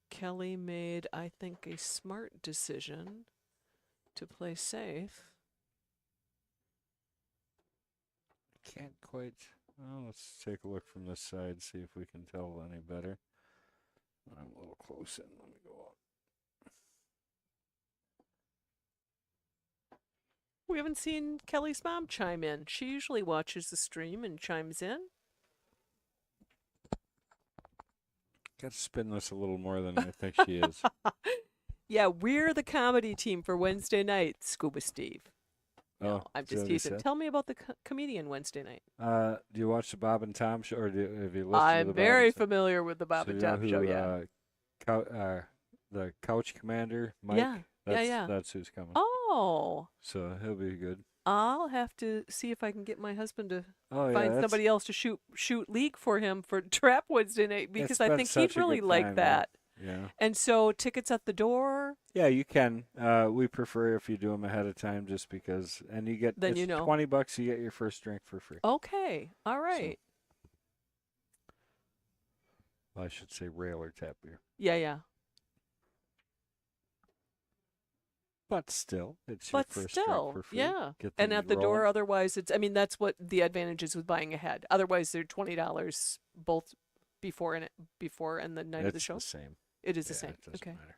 Kelly made, I think, a smart decision to play safe. Can't quite. Well, let's take a look from this side, see if we can tell any better. I'm a little close in. Let me go up. We haven't seen Kelly's mom chime in. She usually watches the stream and chimes in. Got to spin this a little more than I think she is. Yeah, we're the comedy team for Wednesday night, Scuba Steve. No, Oh, I'm is that just what he teasing. said? Tell me about the comedian Wednesday night. Do you watch the Bob and Tom show, or have you listened to the I'm Bob very and Tom? familiar with the Bob So and you know Tom show, who yeah. the couch commander, Mike? Yeah, That's, yeah. That's who's coming. Oh, So he'll be good. I'll have to see if I can get my husband to Oh yeah, find that's somebody else to shoot league for him for Trap Wednesday night because it's I been think such he'd a really good like time, that. Yeah. And so tickets at the door, Yeah, you can. We prefer if you do them ahead of time, just because, and you get then it's you know. $20. You get your first drink for free. Okay, all right. Well, I should say rail or tap beer, Yeah, yeah. but still, it's your But first drink still, for free. yeah. Get And things at the door, rolling. otherwise it's. I mean, that's what the advantage is with buying ahead. Otherwise, they're $20 both before and the night of the It's show. the same. It is the Yeah, same. it doesn't Okay. matter.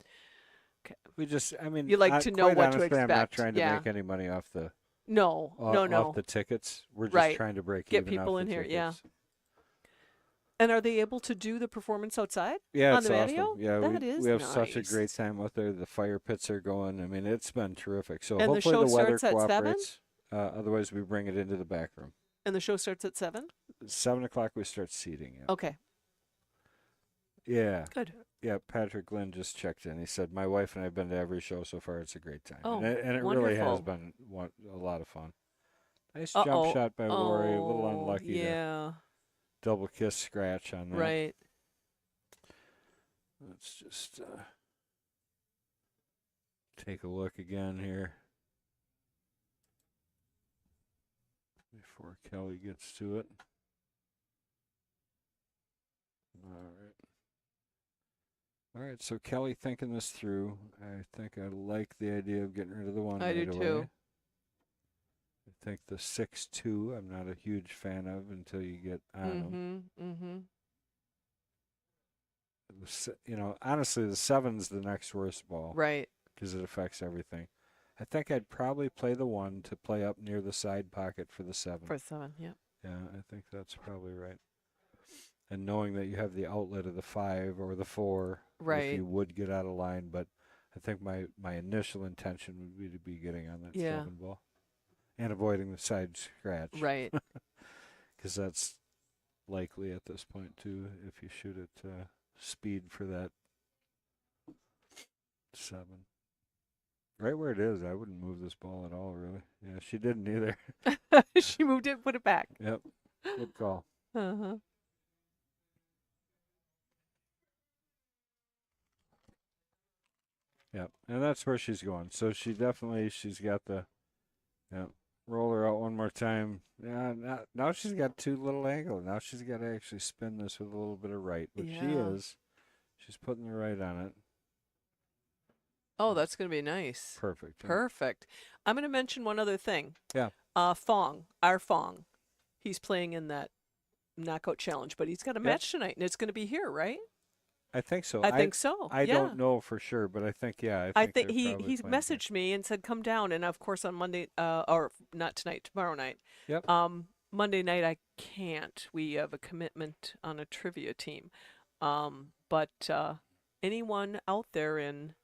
Okay. We just, I mean, You like to know quite what to honestly, I'm not expect. trying to Yeah. make any money off the No, off the tickets. We're just Right. trying to break Get even people off in the here, tickets. yeah. And are they able to do the performance outside? Yeah, On it's the awesome. patio? Yeah, That is we have such a nice. great time out there. The fire pits are going. I mean, it's been terrific. So And the hopefully show the weather starts at 7? cooperates. Otherwise, we bring it into the back room. And the show starts at 7? 7 o'clock, we start seating. Yeah. Okay. Yeah. Good. Yeah. Patrick Lynn just checked in. He said, "My wife and I have been to every show so far. It's a great time." Oh, and it really has wonderful. been a lot of fun. Nice Uh-oh. jump shot by Lori. A little unlucky to Yeah. double kiss scratch on that. Right. Let's just take a look again here before Kelly gets to it. All right, so Kelly thinking this through. I think I like the idea of getting rid of the one I do right too. away. I think the 6-2 I'm not a huge fan of until you get on them. Mm-hmm. Honestly, the 7's the next worst ball. Right. Because it affects everything. I think I'd probably play the 1 to play up near the side pocket for the 7. For 7, yeah. Yeah, I think that's probably right. And knowing that you have the outlet of the 5 or the 4, Right. if you would get out of line, but I think my initial intention would be to be getting on that Yeah. 7 ball and avoiding the side scratch. Right. Because that's likely at this point too. If you shoot at speed for that 7. Right where it is, I wouldn't move this ball at all, really. Yeah, she didn't either. She moved it, put it back. Yep. Good call. Uh-huh. Yep. And that's where she's going. So she's got the, roll her out one more time. Yeah, now she's got too little angle. Now she's got to actually spin this with a little bit of right, which she Yeah. is. She's putting the right on it. Oh, that's going to be nice. Perfect. Yeah. Perfect. I'm going to mention one other thing. Yeah. Fong, our Fong, he's playing in that knockout challenge, but he's got a match tonight, and it's going to be here, right? I think so. I think so. I yeah. don't know for sure, but I think, yeah. I think they're he probably he's playing messaged me and said come down, and of course on Monday, or not tonight, tomorrow night. Yep. Monday night I can't. We have a commitment on a trivia team. But anyone out there in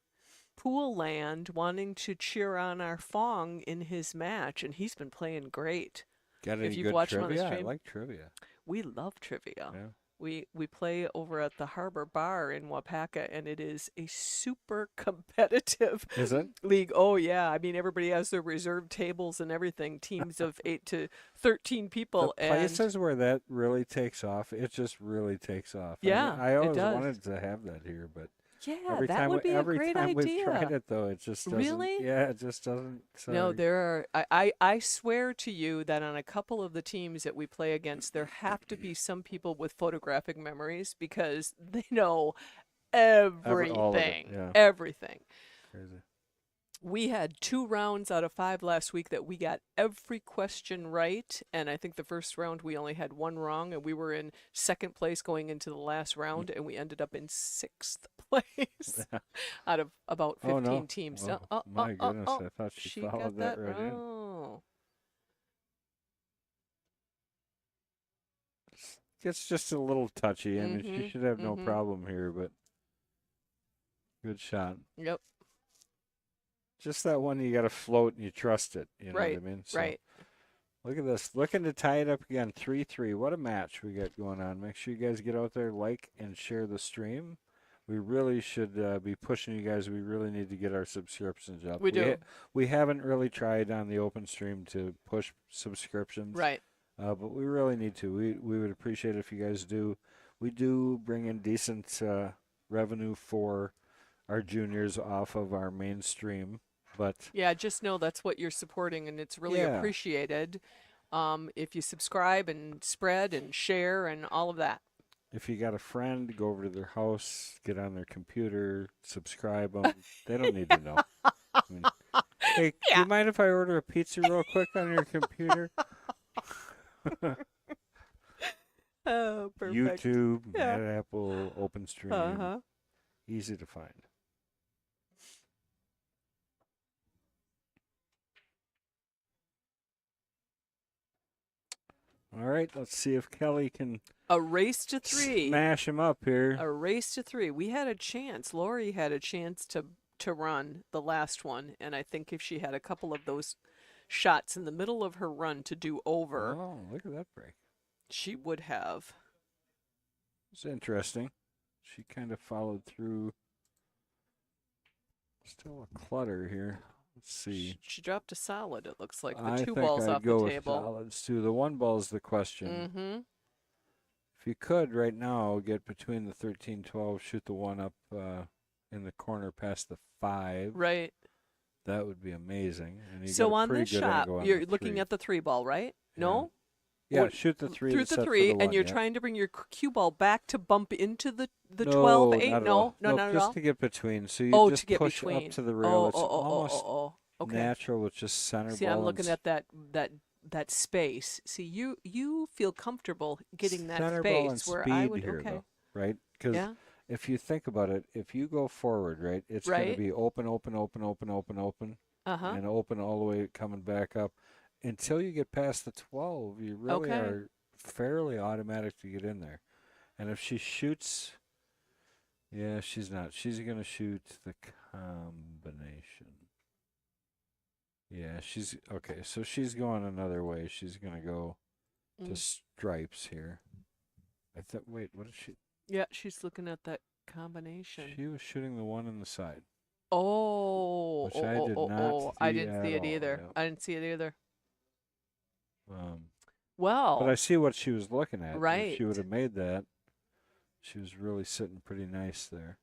Pool Land wanting to cheer on our Fong in his match, and he's been playing great. Got any if you've good watched him on trivia? the I stream, like trivia. we love trivia. Yeah. We play over at the Harbor Bar in Wapaka, and it is a super competitive Is it? league. Oh yeah, I mean everybody has their reserve tables and everything. Teams of 8 to 13 people. The places where that really takes off, it just really takes off. Yeah, I always it does. wanted to have that here, but Yeah, that would be a every great time we've tried idea. it though, it just doesn't. Really? Yeah, it just doesn't. No, Sorry. there are. I swear to you that on a couple of the teams that we play against, there have to be some people with photographic memories because they know All of it. everything. Yeah. Everything. Crazy. We had 2 rounds out of 5 last week that we got every question right, and I think the first round we only had one wrong, and we were in second place going into the last round, and we ended up in sixth place out of about Oh 15 no. teams. Oh my goodness! I thought she She followed got that that right in. wrong. It's just a little touchy. I mean, she should have no Mm-hmm. problem here, but good shot. Yep. Just that one you got to float and you trust it. You know what I Right. mean? So Right. look at this. Looking to tie it up again, 3-3. What a match we got going on. Make sure you guys get out there, like, and share the stream. We really should be pushing you guys. We really need to get our subscriptions up. We do. We haven't really tried on the open stream to push subscriptions. Right. But we really need to. We would appreciate it if you guys do. We do bring in decent revenue for our juniors off of our mainstream. But Yeah, just know that's what you're supporting, and it's really yeah, appreciated if you subscribe and spread and share and all of that. if you got a friend, go over to their house, get on their computer, subscribe them. They don't need to know. I mean, hey, do you mind if I order a pizza real quick on your computer? Oh, perfect. YouTube, Yeah. Mad Apple, OpenStream, Uh-huh. easy to find. All right, let's see if Kelly can A race to 3. smash him up here. A race to 3. We had a chance. Lori had a chance to run the last one, and I think if she had a couple of those shots in the middle of her run to do over, Oh, look at that break. she would have. It's interesting. She kind of followed through. Still a clutter here. Let's see. She dropped a solid, it looks like. The I 2 think balls I'd off go the with table. solids too. The 1 ball is the question. Mm-hmm. If you could right now get between the 13-12, shoot the 1 up in the corner past the 5. Right. That would be amazing. And you So got a on pretty this good shot, angle on you're the looking 3. at the 3 ball, right? Yeah. No? Yeah, Or- shoot the 3 Through and the set 3, for the and 1, you're yeah. trying to bring your cue ball back to bump into the No, 12 8. not at No, all. no, Nope, not at just all. to get between. So you Oh, just to get push between. up to the rail. Oh, It's oh, oh, almost oh. Okay. natural with just center See, ball. I'm looking and at that space. See, you feel comfortable getting that center ball and space where speed I would. here, Okay. though, right? Because Yeah. if you think about it, if you go forward, right, it's going to Right. be open, open, open, open, open, open, Uh-huh. and open all the way coming back up. Until you get past the 12, you really Okay. are fairly automatic to get in there. And if she shoots, yeah, she's not. She's going to shoot the combination. Yeah, she's okay. So she's going another way. She's going to go to stripes here. Wait, what is she? Yeah, she's looking at that combination. She was shooting the 1 on the side. Oh, Which I did not I see didn't see at it all, either. yeah. I didn't see it either. But I Well, see what she was looking at. If she would right. have made that, she was really sitting pretty nice there.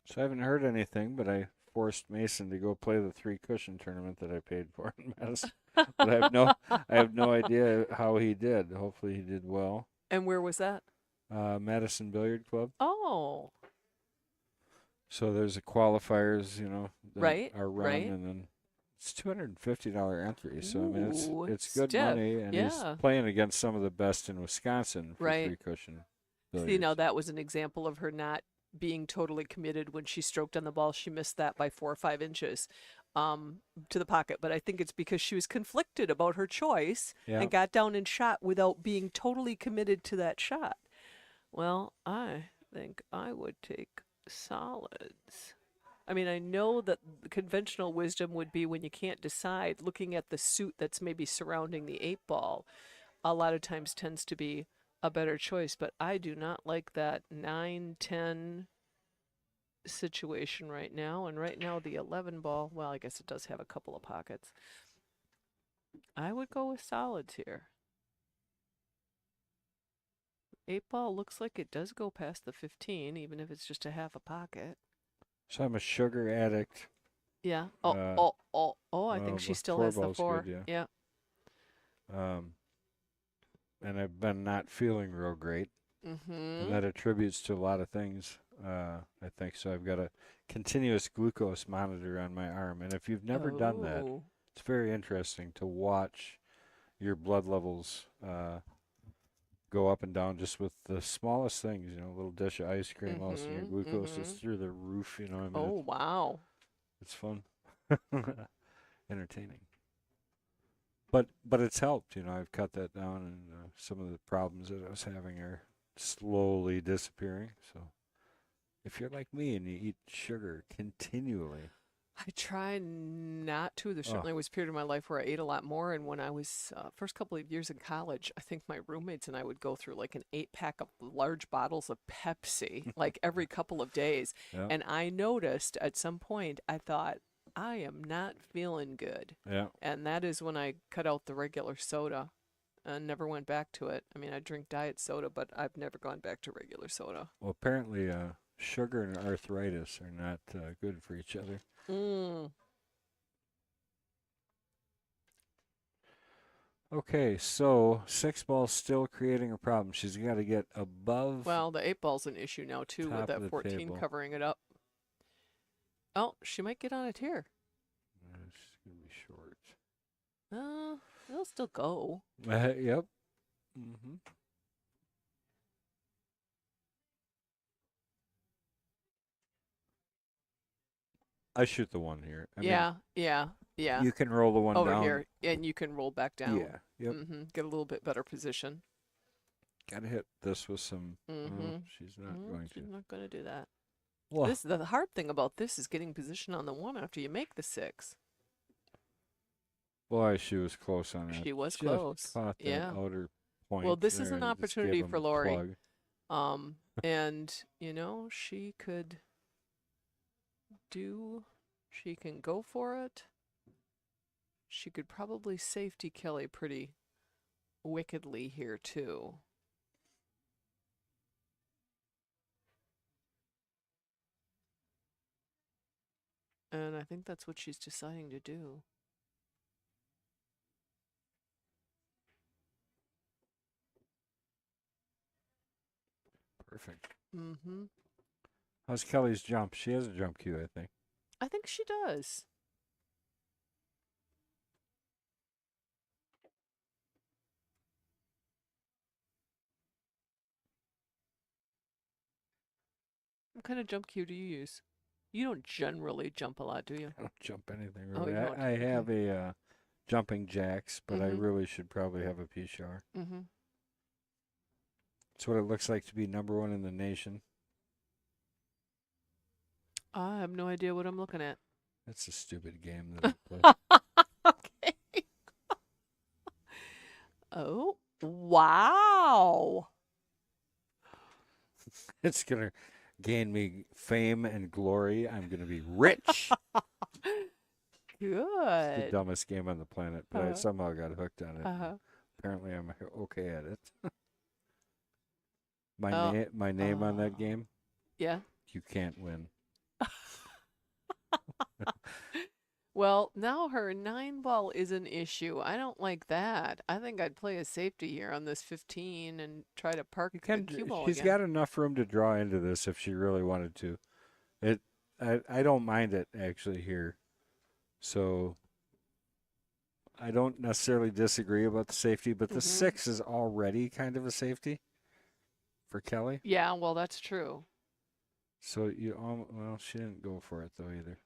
So I haven't heard anything, but I forced Mason to go play the 3 cushion tournament that I paid for in Madison. But I have no idea how he did. Hopefully he did well. And where was that? Madison Billiard Club. Oh, So there's a qualifiers, that right, are run, right. and then it's $250 entry. So I mean, Ooh, it's good stiff. money, and he's Yeah. playing against some of the best in Wisconsin for Right. 3 cushion See, billiards. that was an example of her not being totally committed when she stroked on the ball. She missed that by 4 or 5 inches to the pocket. But I think it's because she was conflicted about her choice Yeah. and got down and shot without being totally committed to that shot. Well, I think I would take solids. I mean, I know that the conventional wisdom would be when you can't decide, looking at the suit that's maybe surrounding the 8 ball, a lot of times tends to be a better choice, but I do not like that 9, 10, situation right now. And right now, the 11 ball, well, I guess it does have a couple of pockets. I would go with solids here. 8 ball looks like it does go past the 15, even if it's just a half a pocket. So I'm a sugar addict. Yeah. Uh, I think she but still four has the ball's good, 4. yeah. Yeah. Um, and I've been not feeling real great, and Mm-hmm. that attributes to a lot of things. I think so. I've got a continuous glucose monitor on my arm, and if you've never done that, Oh. it's very interesting to watch your blood levels go up and down just with the smallest things. A little dish of ice cream, all of a sudden your Mm-hmm. glucose is Mm-hmm. through the roof. I mean, Oh, wow. it's fun, entertaining. But it's helped. I've cut that down, and some of the problems that I was having are slowly disappearing. So if you're like me and you eat sugar continually, I try not to. There oh certainly was a period of my life where I ate a lot more. And when I was first couple of years in college, I think my roommates and I would go through like an 8 pack of large bottles of Pepsi, like every couple of days. yeah, And I noticed at some point, I thought, I am not feeling good. yeah. And that is when I cut out the regular soda and never went back to it. I mean, I drink diet soda, but I've never gone back to regular soda. Well, apparently, sugar and arthritis are not good for each other. Mm. Okay, so six ball's still creating a problem. She's got to get above Well, the 8 ball's an issue now too with top of that the 14 table. covering it up. Oh, she might get on it here. She's gonna be short. It'll still go. Yep. hmm I shoot the one here. I mean, Yeah. you can roll the one Over down. here, and you can roll back down. Yeah. Yep. Get a little bit better position. Gotta hit this with some. Oh, Mm-hmm. she's not going to. She's not going to do that. Well, The hard thing about this is getting position on the 1 after you make the 6. boy, she was close on that. She was Just close. caught that Yeah. outer point Well, this is there an and just gave opportunity him for a Lori. plug. And she could do. She can go for it. She could probably safety Kelly pretty wickedly here too. And I think that's what she's deciding to do. Perfect. Mm-hmm. How's Kelly's jump? She has a jump cue, I think. I think she does. What kind of jump cue do you use? You don't generally jump a lot, do you? I don't jump anything Oh, really. you don't? I Okay. have a jumping jacks, but I Mm-hmm. really should probably have a PR. Mm-hmm. It's what it looks like to be #1 in the nation. I have no idea what I'm looking at. That's a stupid game that I play. Okay. Oh, wow. It's gonna gain me fame and glory. I'm gonna be rich. It's the Good. dumbest game on the planet, but I Uh, somehow got hooked on it. uh-huh. Apparently, I'm okay at it. Oh, My name on that game. yeah. You can't win. Well, now her 9 ball is an issue. I don't like that. I think I'd play a safety here on this 15 and try to park You the can. cue ball She's again. got enough room to draw into this if she really wanted to. It. I don't mind it actually here. So I don't necessarily disagree about the safety, but the Mm-hmm. 6 is already kind of a safety for Kelly. Yeah, well, that's true. So well, she didn't go for it though either.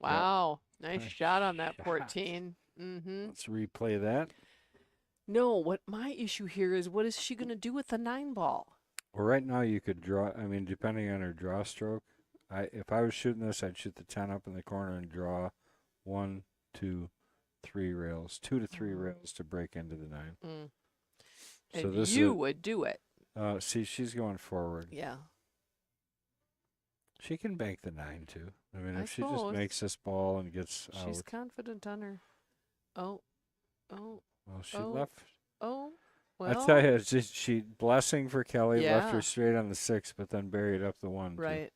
Yep. Wow. Nice Nice shot on that shot. 14. Mm-hmm. Let's replay that. No, what my issue here is what is she going to do with the 9 ball? Well, right now you could draw. I mean, depending on her draw stroke, if I was shooting this, I'd shoot the 10 up in the corner and draw 1, 2, 3 rails, 2 to 3 rails to break into the 9. Mm. So And this you is. would do it. See, she's going forward. Yeah. She can bank the 9 too. I mean, I if she just suppose. makes this ball and gets She's out. confident on her. Oh, oh, Well, she oh, left. oh. I Well, tell you, it's just she blessing for Kelly left her yeah. straight on the 6, but then buried up the 1 too. Right.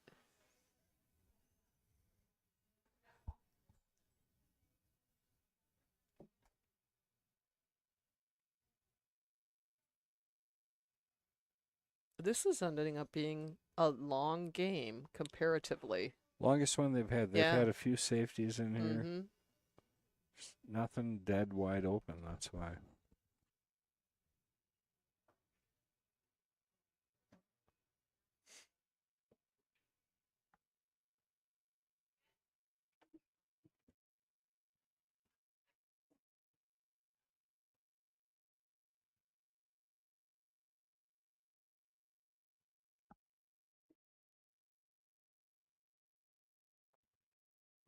This is ending up being a long game comparatively. Longest one they've had. They've Yeah. had a few safeties in here. Mm-hmm. Nothing dead wide open. That's why.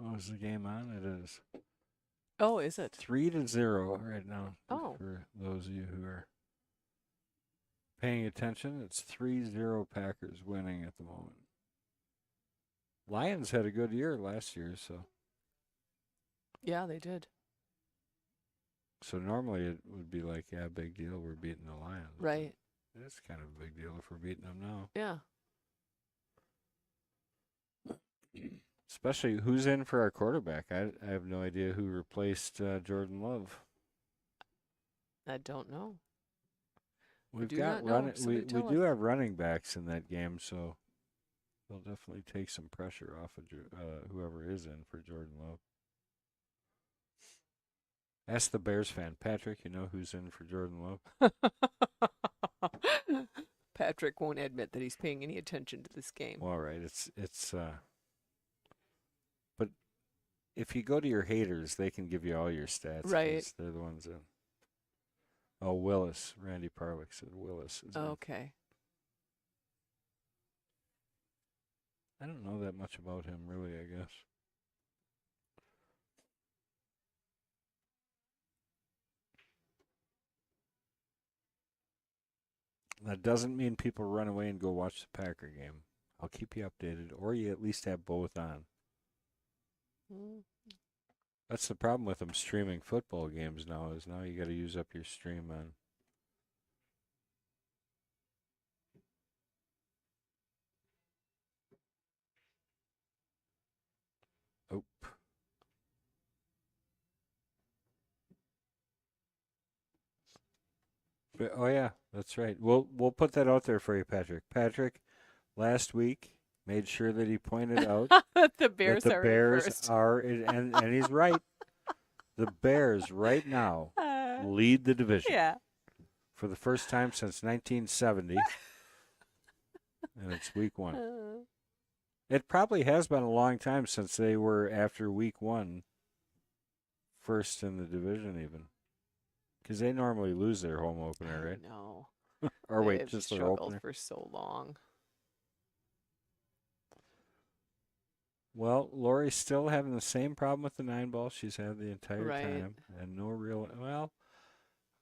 Oh, is the game on? It is. Oh, is it? 3-0 right now. Oh. For those of you who are paying attention, it's 3-0 Packers winning at the moment. Lions had a good year last year, so. Yeah, they did. So normally it would be like, yeah, big deal, we're beating the Lions. Right. It's kind of a big deal if we're beating them now. Yeah. Especially who's in for our quarterback. I have no idea who replaced Jordan Love. I don't know. We've do got not know. running. Somebody We tell do us. have running backs in that game, so they'll definitely take some pressure off of whoever is in for Jordan Love. Ask the Bears fan, Patrick. You know who's in for Jordan Love? Patrick won't admit that he's paying any attention to this game. Well, all right. But if you go to your haters, they can give you all your stats. 'Cause Right. they're the ones that. Oh, Willis. Randy Parwick said Willis is in. Okay. I don't know that much about him, really, I guess. That doesn't mean people run away and go watch the Packer game. I'll keep you updated, or you at least have both on. Mm. That's the problem with them streaming football games now, is now you got to use up your stream on. Oh. But, oh yeah, that's right. We'll put that out there for you, Patrick. Patrick, last week made sure that he pointed out The Bears that the are Bears first. are, and he's right. The Bears right now lead the division. Yeah. For the first time since 1970, and it's week 1. It probably has been a long time since they were, after week 1, first in the division even. Because they normally lose their home opener, right? No. Or wait, They've just their struggled opener? for so long. Well, Lori's still having the same problem with the 9 ball she's had the entire Right. time. And no real, well,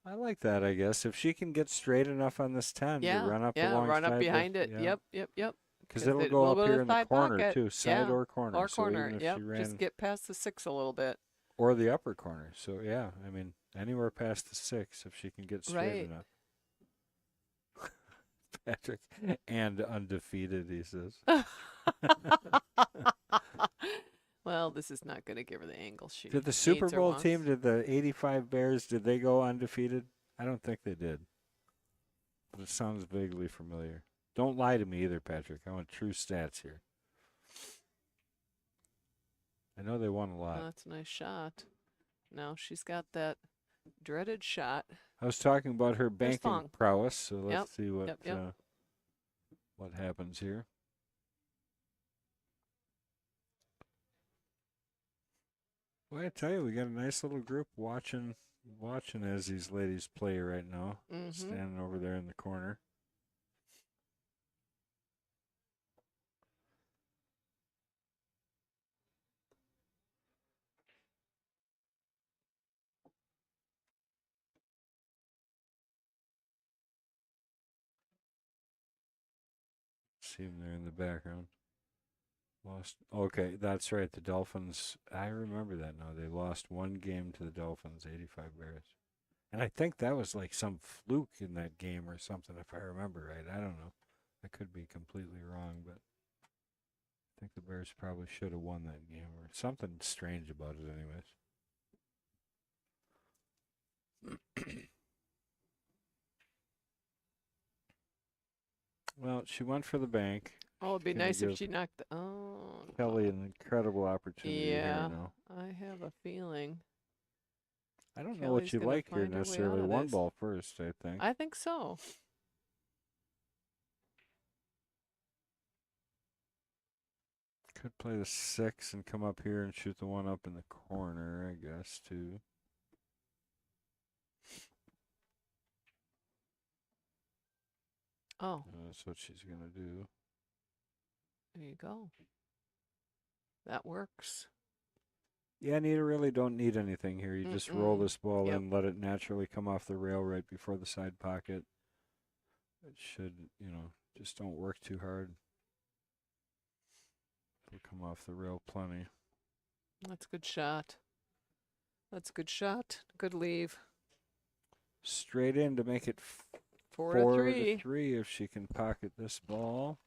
I like that, I guess. If she can get straight enough on this 10 Yeah. to run up Yeah. alongside Run up behind it. yeah. Yep. Because it'll it go will up go to here the in the thigh corner, pocket. too. Side Yeah. or corner. Or So corner. even if Yep. she ran, Just get past the 6 a little bit. or the upper corner. So, yeah, I mean, anywhere past the 6 if she can get straight Right. enough. Patrick, and undefeated, he says. Well, this is not going to give her the angle she Did the Super needs or Bowl wants. team, did the 85 Bears, did they go undefeated? I don't think they did. But it sounds vaguely familiar. Don't lie to me either, Patrick. I want true stats here. I know they won a lot. Oh, that's a nice shot. No, she's got that dreaded shot. I was talking about her There's banking Fong. prowess, so let's Yep, see what yep. what happens here. Well, I tell you, we got a nice little group watching Watching as these ladies play right now. Mm-hmm. Standing over there in the corner. See them there in the background. Lost. Okay, that's right. The Dolphins. I remember that now. They lost one game to the Dolphins, 85 Bears. And I think that was like some fluke in that game or something, if I remember right. I don't know. I could be completely wrong, but I think the Bears probably should have won that game or something strange about it, anyways. Well, she went for the bank. Oh, it'd be Gonna nice if give she knocked the. Oh. Kelly an incredible opportunity here Yeah, now. I have a feeling I don't know what Kelly's you gonna like here find her way out necessarily. of One this. ball first, I think. I think so. Could play the 6 and come up here and shoot the one up in the corner, I guess, too. Oh, That's what she's going to do. there you go. That works. Yeah, you really don't need anything here. You just roll this ball Yep. in, let it naturally come off the rail right before the side pocket. It should, just don't work too hard. It'll come off the rail plenty. That's a good shot. That's a good shot. Good leave. Straight in to make it 4-3 if she can pocket this ball.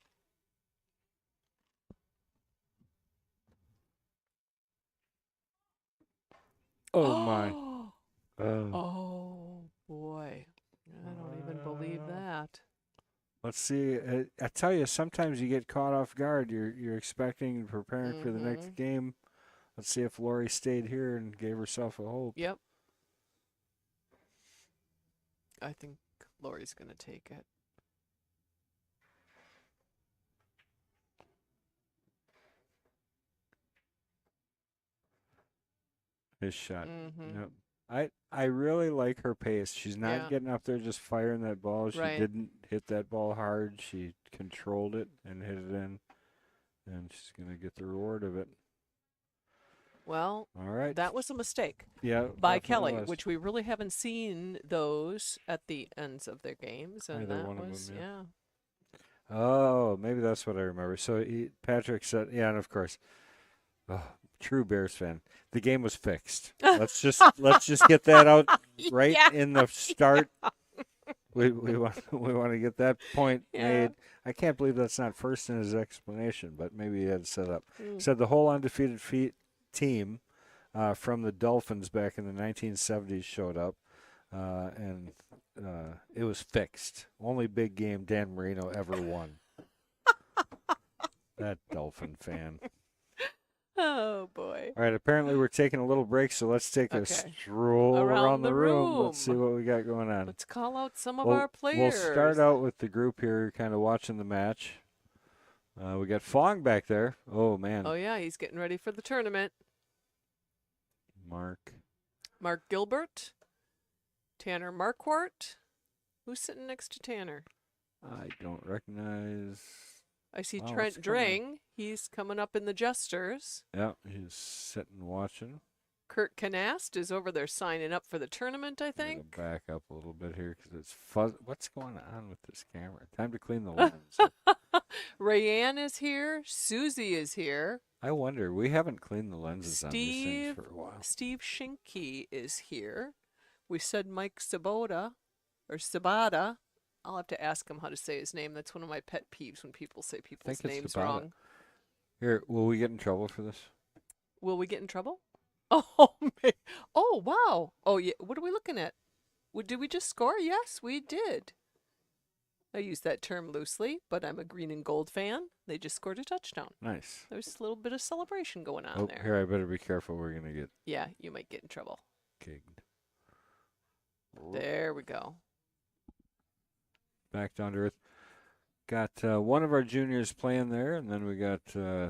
Oh, my. Oh, boy. I don't even believe that. Let's see. I tell you, sometimes you get caught off guard. You're expecting and preparing for the next game. Let's see if Lori stayed here and gave herself a hope. Yep. I think Lori's going to take it. His shot. Yep. I really like her pace. She's not getting up there just firing that ball. She didn't hit that ball hard. She controlled it and hit it in. And she's going to get the reward of it. Well, all right. That was a mistake. Yeah, by Kelly, which we really haven't seen those at the ends of their games. And Either that one was, of them, Oh, maybe that's what I remember. So Patrick said, yeah, and of course, true Bears fan. The game was fixed. Let's just get that out right in the start. We want to get that point made. I can't believe that's not first in his explanation, but maybe he had it set up. Said the whole undefeated team from the Dolphins back in the 1970s showed up, and it was fixed. Only big game Dan Marino ever won. That Dolphin fan. Oh, boy. All right, apparently we're taking a little break, so let's take a stroll around the room. Let's see what we got going on. Let's call out some of our players. We'll start out with the group here kind of watching the match. We got Fong back there. Oh, man. Oh, yeah, he's getting ready for the tournament. Mark Gilbert. Tanner Marquardt. Who's sitting next to Tanner? I don't recognize. I see Trent Dring. He's coming up in the Jesters. Yeah, he's sitting watching. Kurt Canast is over there signing up for the tournament, I think. Back up a little bit here because it's fuzz. What's going on with this camera? Time to clean the lens. Rayanne is here. Susie is here. I wonder. We haven't cleaned the lenses on these things for a while. Steve Schinke is here. We said Mike Sabota. I'll have to ask him how to say his name. That's one of my pet peeves when people say people's names wrong. Here, will we get in trouble for this? Will we get in trouble? Oh, wow. Oh, yeah. What are we looking at? Did we just score? Yes, we did. I use that term loosely, but I'm a green and gold fan. They just scored a touchdown. Nice. There's a little bit of celebration going on there. Here, I better be careful. We're going to get... Yeah, you might get in trouble. Kicked. There we go. Back down to earth. Got one of our juniors playing there, and then we got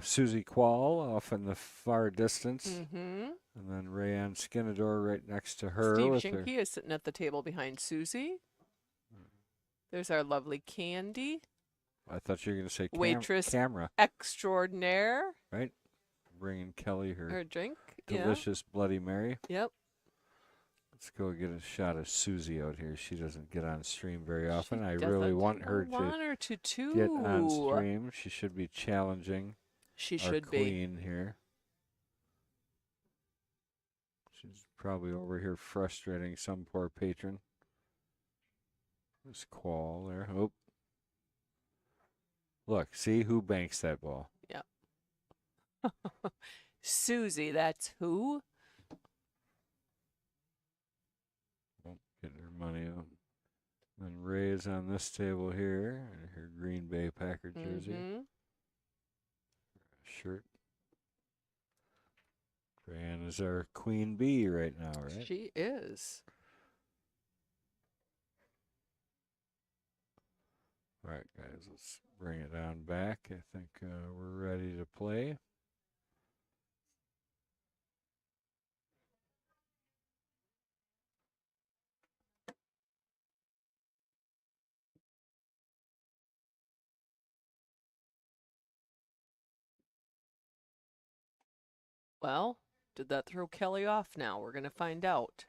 Susie Quall off in the far distance, Mm-hmm. and then Rayanne Skinador right next to her Steve with her. Schinke is sitting at the table behind Susie. There's our lovely Candy, I thought you were going to say waitress camera, extraordinaire. right? Bringing Kelly her Her drink. delicious Bloody Mary. Yeah. Yep. Let's go get a shot of Susie out here. She doesn't get on stream very often. She I really doesn't. want her I want her to to get on too. stream. She should be challenging She our should be. queen here. She's probably over here frustrating some poor patron. This Quall there. Oh. Look, see who banks that ball. Yep. Susie, that's who? Getting her money out. And Ray is on this table here, in her Green Bay Packer jersey. Mm-hmm. Shirt. Rayanne is our queen bee right now, right? She is. All right, guys, let's bring it on back. I think we're ready to play. Well, did that throw Kelly off now? We're going to find out.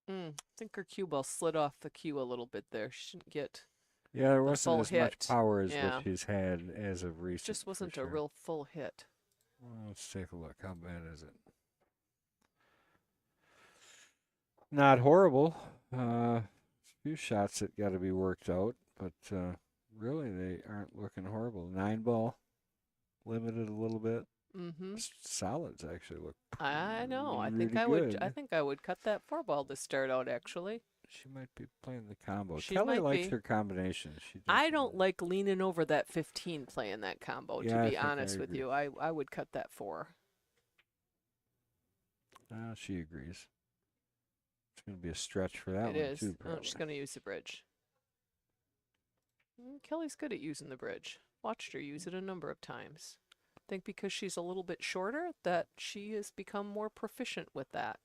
I think her cue ball slid off the cue a little bit there. She shouldn't get Yeah, there a wasn't full as hit. much power as Yeah. what she's had as of recent. Just wasn't for a sure. real full hit. Well, let's take a look. How bad is it? Not horrible. A few shots that got to be worked out, but really they aren't looking horrible. 9-ball, limited a little bit. Mm-hmm. Solids actually look. I know. I really think I would. good. I think I would cut that 4-ball to start out. Actually, She might be playing the combo. She Kelly might likes be. her combinations. She I does don't that. like leaning over that 15 playing that combo. Yeah, To I be think I honest with agree. you, I would cut that 4. She agrees. It's going to be a stretch for that It one is. too, I'm probably. just going to use the bridge. Kelly's good at using the bridge. Watched her use it a number of times. I think because she's a little bit shorter that she has become more proficient with that.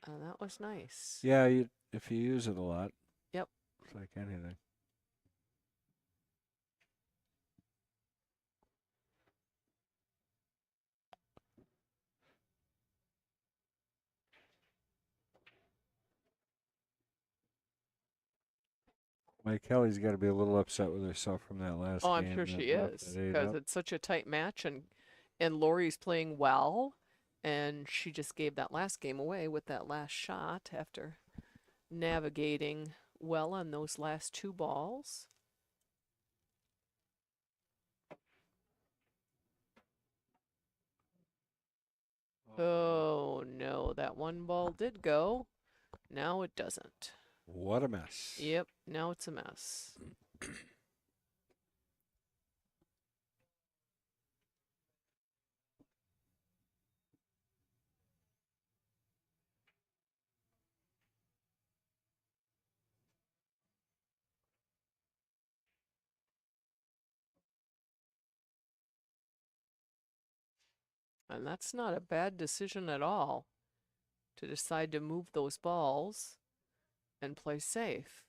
And that was nice. Yeah, if you use it a lot. Yep. It's like anything. Mike Kelly's got to be a little upset with herself from that last Oh, game. I'm sure that she left is at 8 because up. it's such a tight match, and Lori's playing well, and she just gave that last game away with that last shot after navigating well on those last 2 balls. Oh no, that 1 ball did go. Now it doesn't. What a mess. Yep, now it's a mess. And that's not a bad decision at all, to decide to move those balls and play safe.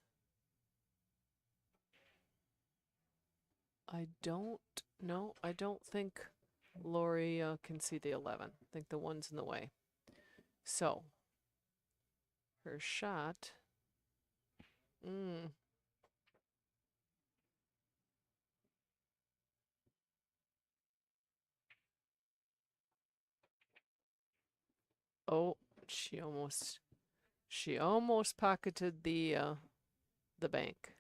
I don't think Lori can see the 11. I think the 1's in the way. So, her shot. Oh, she almost pocketed the bank.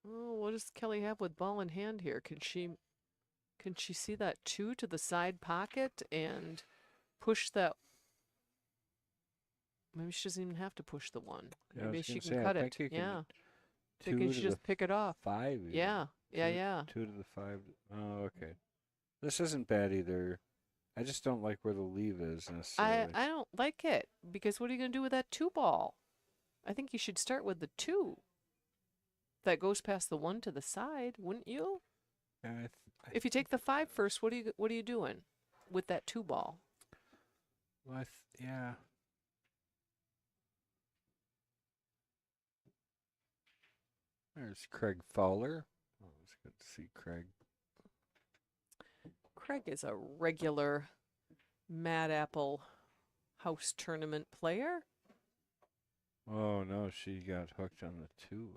Oh, what does Kelly have with ball in hand here? Can she see that 2 to the side pocket and push that? Maybe she doesn't even have to push the 1. Yeah, I Maybe was she gonna can say, I cut think it. you can Yeah. 2 They can to just the pick it off. 5. Even. Yeah. Yeah, yeah. 2 to the 5. Oh, okay. This isn't bad either. I just don't like where the leave is necessarily. I don't like it because what are you going to do with that 2 ball? I think you should start with the 2. That goes past the 1 to the side, wouldn't you? Yeah, If you take the 5 first, what are you doing with that 2 ball? well, yeah. There's Craig Fowler. Oh, it's good to see Craig. Craig is a regular Mad Apple house tournament player. Oh no, she got hooked on the 2.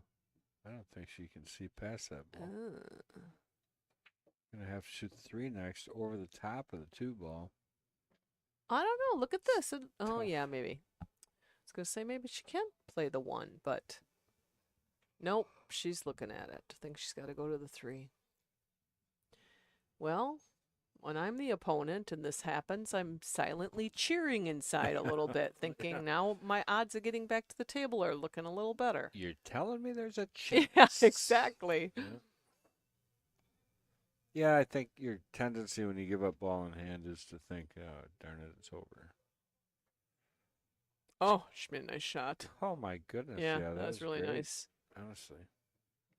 I don't think she can see past that ball. Gonna have to shoot the 3 next over the top of the 2 ball. I don't know. Look at this. Oh, Tough. yeah, maybe. I was going to say maybe she can play the 1, but nope, she's looking at it. I think she's got to go to the 3. Well, when I'm the opponent and this happens, I'm silently cheering inside a little bit, thinking now my odds of getting back to the table are looking a little better. You're telling me there's a chance? Yeah, exactly. Yeah. Yeah, I think your tendency when you give up ball in hand is to think, oh, darn it, it's over. Oh, she made a nice shot. Oh, my goodness. Yeah, that that was really great, nice. honestly.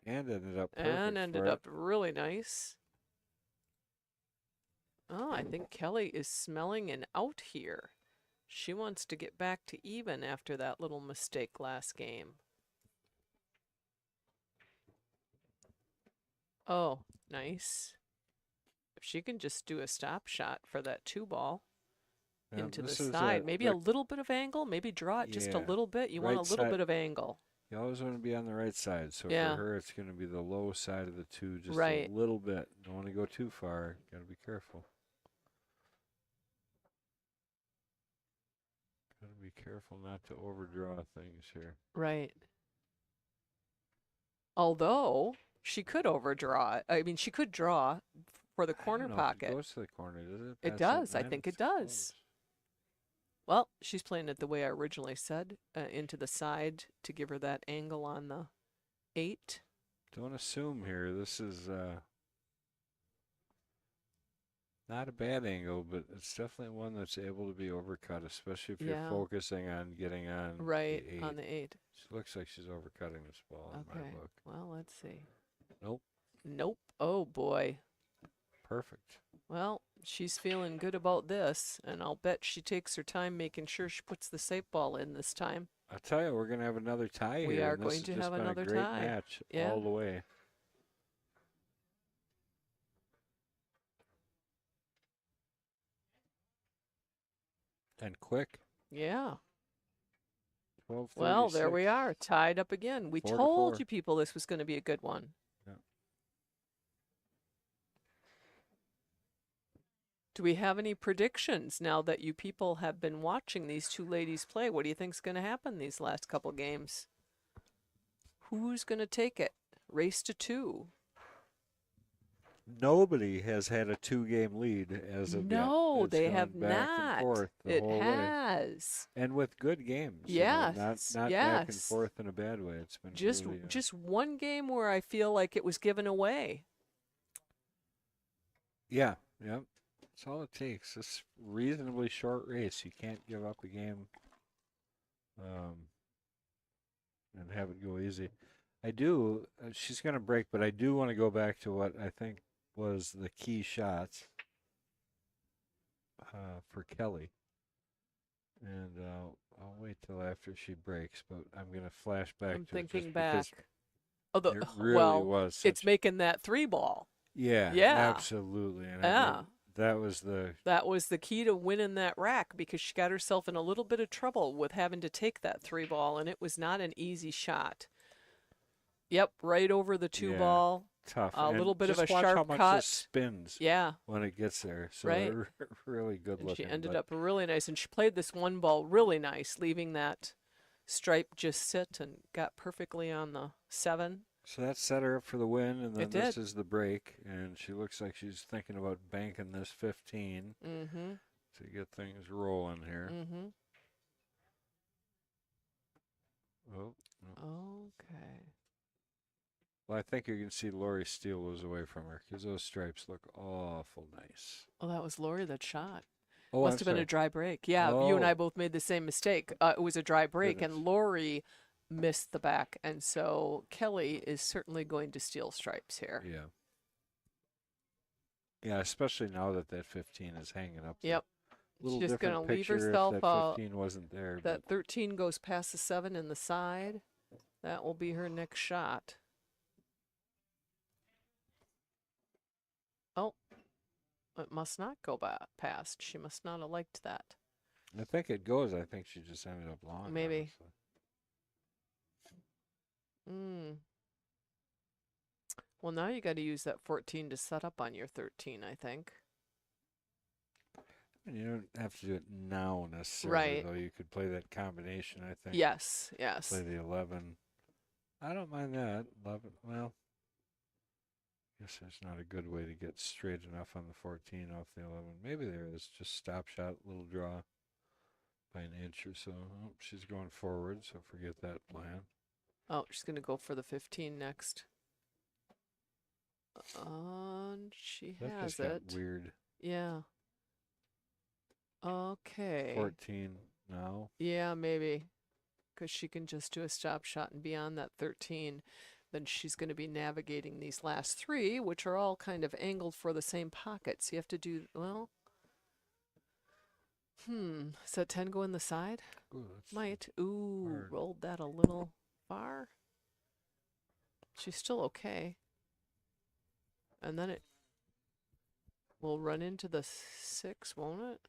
And ended up perfect And ended for up really nice. Oh, I think Kelly is smelling an out here. She wants to get back to even after that little mistake last game. Oh, nice. If she can just do a stop shot for that 2 ball Yeah, into the this is side, maybe a right- little bit of angle, maybe draw it just a Yeah, little bit. You want a right little side. bit of angle. You always want to be on the right side. So Yeah. for her, it's going to be the low side of the 2, just Right. a little bit. Don't want to go too far. Got to be careful. Got to be careful not to overdraw things here. Right. Although she could overdraw it. I mean, she could draw for the I corner don't know if pocket. it goes to the corner, does it? It Past that does. I 9? think It's it does. close. Well, she's playing it the way I originally said, into the side to give her that angle on the 8. Don't assume here. This is not a bad angle, but it's definitely one that's able to be overcut, especially if you're Yeah. focusing on getting on Right, the 8. on the 8. She looks like she's overcutting this ball in Okay. my book. Well, let's see. Nope. Nope. Oh, boy. Perfect. Well, she's feeling good about this, and I'll bet she takes her time making sure she puts the safe ball in this time. I'll tell you, we're going to have another tie We here. are and this going has to just have been another a great tie. match Yeah. all the way. And quick. Yeah. 12:36. Well, there we are, tied up again. We 4 to told 4. you people this was going to be a good one. Yeah. Do we have any predictions now that you people have been watching these two ladies play? What do you think's going to happen these last couple games? Who's going to take it? Race to 2. Nobody has had a 2-game lead as of yet. No, It's they gone have back not. And forth the It whole way. has. And with good games. Yes, not back and yes. forth in a bad way. It's been Just really, just one game where I feel like it was given away. yeah. That's all it takes. This reasonably short race. You can't give up a game and have it go easy. I do. She's going to break, but I do want to go back to what I think was the key shots for Kelly. And I'll wait till after she breaks, but I'm going to flash back I'm to it thinking just back. because it really Well, was it's such- making that 3 ball. Yeah, Yeah. absolutely. And Yeah. that was the That was the key to winning that rack because she got herself in a little bit of trouble with having to take that 3 ball, and it was not an easy shot. Yep, right over the 2 Yeah. ball. tough. A And little bit of just a watch sharp how much cut. this spins Yeah, when it gets there. So Right. they're really good and looking. she ended but up really nice, and she played this 1 ball really nice, leaving that stripe just sit and got perfectly on the 7. So that set her up for the win, and then It this did. is the break, and she looks like she's thinking about banking this 15 Mm-hmm. to get things rolling here. Mm-hmm. Oh, no. Okay. Well, I think you can see Lori steal those away from her because those stripes look awful nice. Oh, that was Lori that shot. Oh, Must I'm have been a sorry. dry break. Yeah, you and I Oh, both made the same mistake. It was a dry break, and goodness. Lori missed the back, and so Kelly is certainly going to steal stripes here. Yeah. Yeah, especially now that that 15 is hanging up there. Yep. She's Little just going to different leave picture if herself that 15 wasn't there, but that 13 goes past the 7 in the side. That will be her next shot. Oh, it must not go past. She must not have liked that. I think it goes. I think she just ended up long, Maybe. honestly. Mm. Well, now you got to use that 14 to set up on your 13, I think. And you don't have to do it now necessarily, Right. though. You could play that combination, I think. Yes, Play yes. the 11. I don't mind that. 11, well, I guess there's not a good way to get straight enough on the 14 off the 11. Maybe there is. Just stop shot, little draw by an inch or so. Oh, she's going forward, so forget that plan. Oh, she's going to go for the 15 next. She That has just got it. weird. Yeah. Okay. 14 now. Yeah, maybe. Because she can just do a stop shot and beyond that 13. Then she's going to be navigating these last 3, which are all kind of angled for the same pocket. So you have to do, well, does that 10 go in the side? Ooh, Might. Ooh, hard. rolled that a little far. She's still okay. And then it will run into the 6, won't it?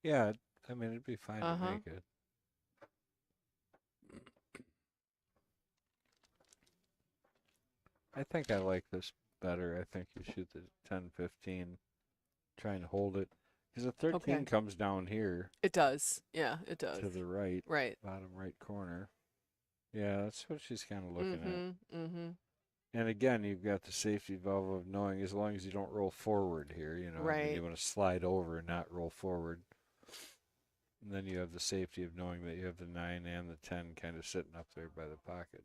Yeah, I mean, it'd be fine to Uh-huh. make it. I think I like this better. I think you shoot the 10, 15, try and hold it. Because the 13 Okay. comes down here It does. Yeah, it does. to the right, Right. bottom right corner. Yeah, that's what she's kind of looking at. Mm-hmm. Mm-hmm. And again, you've got the safety valve of knowing as long as you don't roll forward here, I mean, you Right. want to slide over and not roll forward. And then you have the safety of knowing that you have the 9 and the 10 kind of sitting up there by the pocket.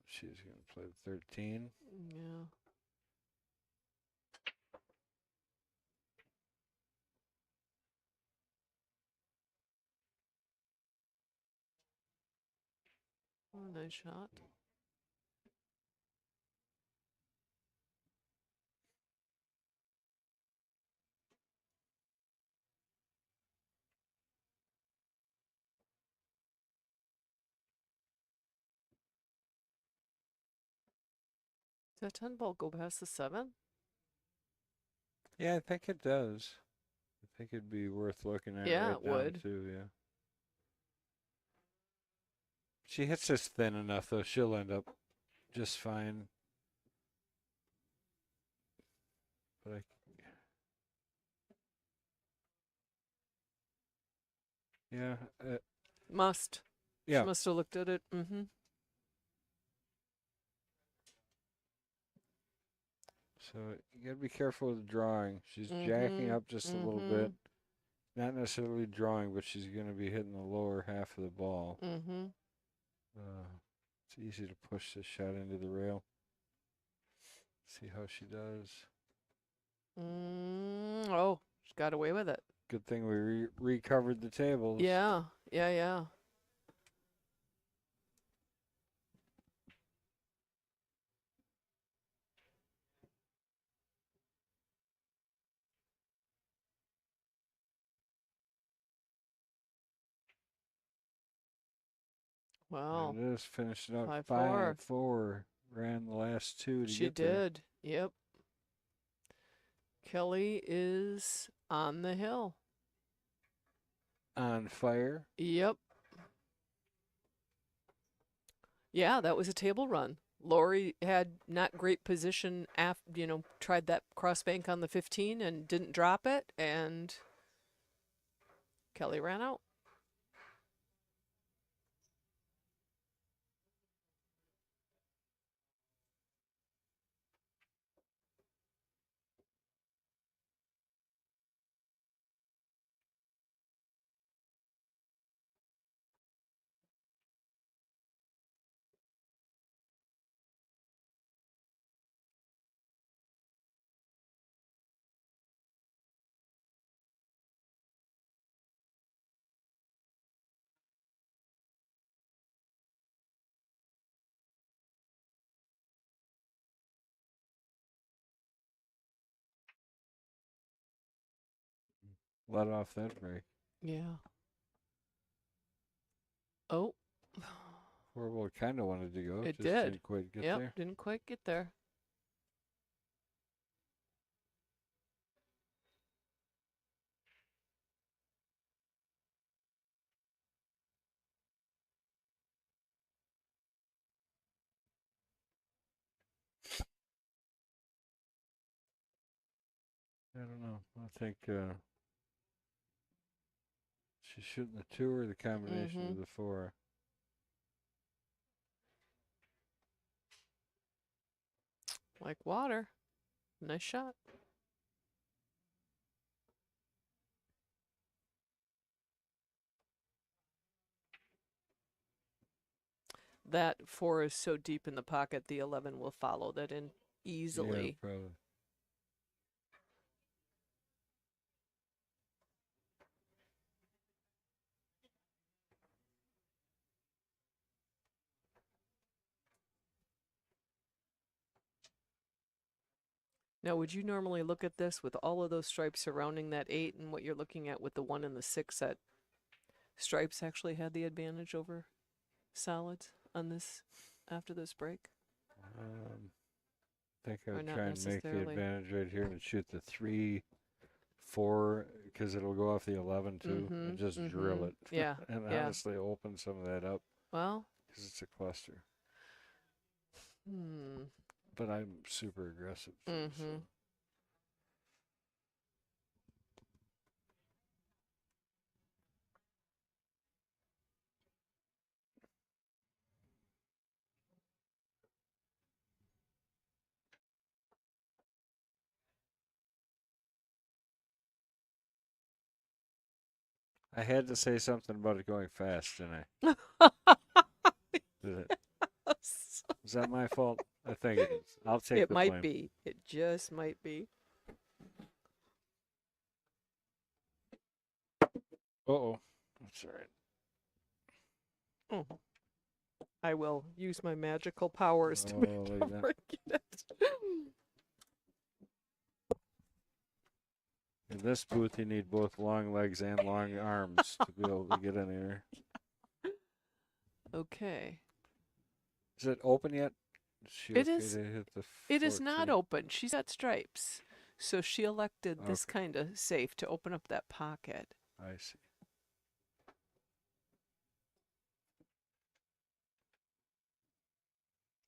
She's going to play the 13. Yeah. Oh, nice shot. Does that 10 ball go past the 7? Yeah, I think it does. I think it'd be worth looking at Yeah, right it down would. too, yeah. She hits this thin enough though, she'll end up just fine. But yeah, Must. She yeah. must have looked at it. Mm-hmm. So you gotta be careful with the drawing. She's jacking Mm-hmm. up just a little Mm-hmm. bit. Not necessarily drawing, but she's gonna be hitting the lower half of the ball. Mm-hmm. It's easy to push this shot into the rail. See how she does. Oh, she got away with it. Good thing we recovered the tables. Yeah. Yeah, yeah. There Wow. it is. Finished it up 5-4. 5-4. Ran the last 2 to She get there. did. Yep. Kelly is on the hill. On fire. Yep. Yeah, that was a table run. Lori had not great position tried that cross bank on the 15 and didn't drop it, and Kelly ran out. let off that break. Yeah. Oh, Four-ball kind of wanted to go, it just did. didn't quite get Yep, there. didn't quite get there. I don't know. I think she's shooting the 2 or the combination Mm-hmm. of the 4. Like water. Nice shot. That 4 is so deep in the pocket, the 11 will follow that in Yeah, easily. probably. Now, would you normally look at this with all of those stripes surrounding that 8 and what you're looking at with the 1 and the 6 that stripes actually had the advantage over solids on this after this break? I think I Or would not try and make the necessarily? advantage right here and shoot the 3, 4, because it'll go off the 11 too, Mm-hmm. and just drill Mm-hmm. it. Yeah. And Yeah. honestly, open some of that up Well, because it's a cluster. hmm. But I'm super aggressive. Too, Mm-hmm. so. I had to say something about it going fast, didn't I? Did it? Is that my fault? I think it is. I'll take It the might blame. be. It just might be. Uh-oh. That's all right. Oh. I will use my magical powers to make Oh, it like that. break it. In this booth, you need both long legs and long arms to be able to get in there. Okay. Is it open yet? Is she It okay is. to hit the It is not 14? open. She's got stripes. So she elected this Okay. kind of safe to open up that pocket. I see.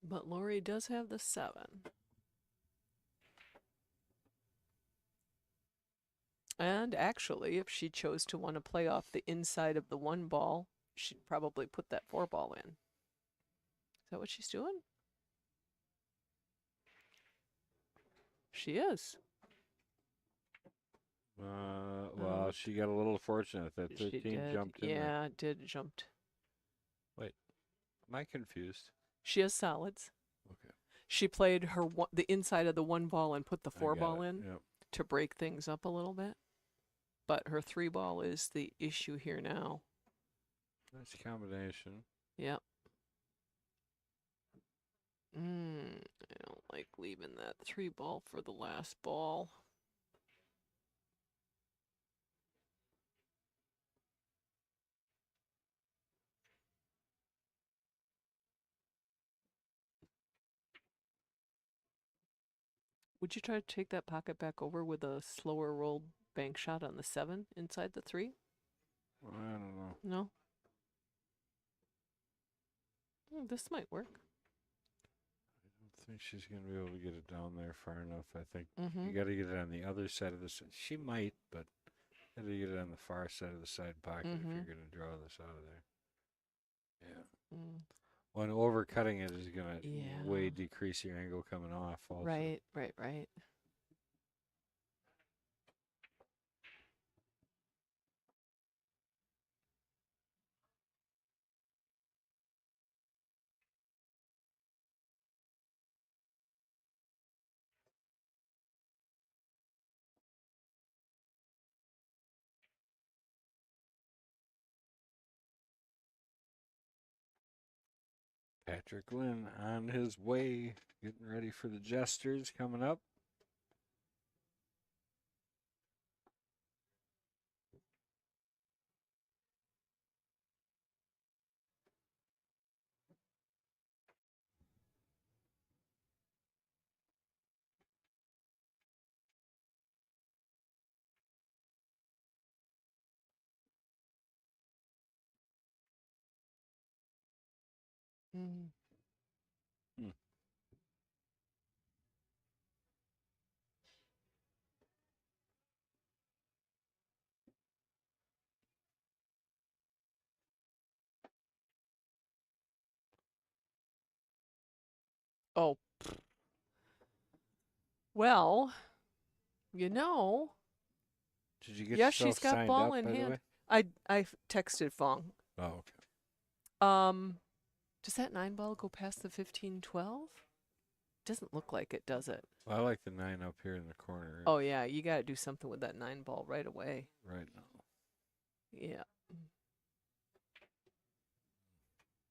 But Lori does have the 7. And actually, if she chose to want to play off the inside of the 1 ball, she'd probably put that 4 ball in. Is that what she's doing? She is. Well, she got a little fortunate. That She 13 did. jumped in there. Yeah, it did jumped. Wait, am I confused? She has solids. Okay. She played the inside of the 1 ball and put the I 4 got ball it. in Yep. to break things up a little bit. But her 3 ball is the issue here now. Nice combination. Yep. I don't like leaving that 3 ball for the last ball. Would you try to take that pocket back over with a slower rolled bank shot on the 7 inside the 3? I don't know. No? This might work. I don't think she's going to be able to get it down there far enough. I think Mm-hmm. you got to get it on the other side of the side. She might, but you got to get it on the far side of the side pocket if you're going to draw this out of there. Yeah. Mm. When overcutting it is going to Yeah. way decrease your angle coming off also. Right. Patrick Lynn on his way, getting ready for the Jesters coming up. Mm. Hmm. Oh, well, you know, Did you get yeah, yourself she's got signed ball up, in by the hand. way? I texted Fong. Oh, okay. Does that 9 ball go past the 15-12? Doesn't look like it, does it? Well, I like the 9 up here in the corner Oh yeah, you got to do something with that 9 ball right away. right now. Yeah.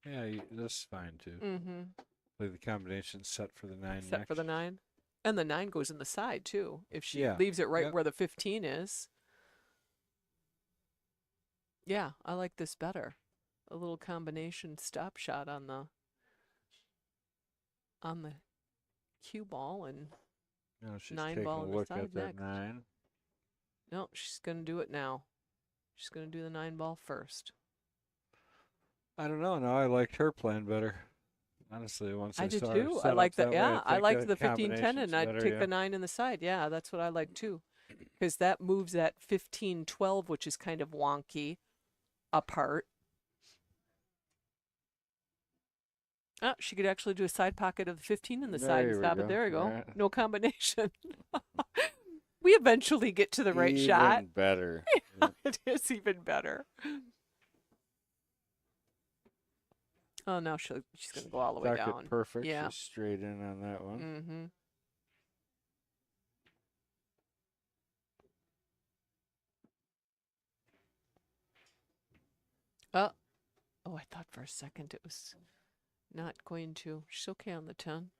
Yeah, that's fine too. Mm-hmm. Play the combination set for the 9 Set next. for the 9. And the 9 goes in the side too, if she Yeah. leaves it right Yep. where the 15 is. Yeah, I like this better. A little combination stop shot on the cue ball and Now she's 9 taking ball a in the look side at that next. 9. No, she's gonna do it now. She's gonna do the 9 ball first. I don't know. Now I liked her plan better. Honestly, once I I did saw her too. I set up like that. that way, I Yeah, I think liked that the 15-10, combination's and I'd better. take Yeah. the 9 in the side. Yeah, that's what I like too, because that moves that 15-12, which is kind of wonky, apart. Oh, she could actually do a side pocket of the 15 in the side and There we stop it. go. There we go. Right. No combination. We eventually get to the right shot. Even better. Yep. It is even better. Oh, now she's going to go all the way Stuck down. it perfect. Yeah. She's straight in on that one. Mm-hmm. Oh, I thought for a second it was not going to. She's okay on the 10.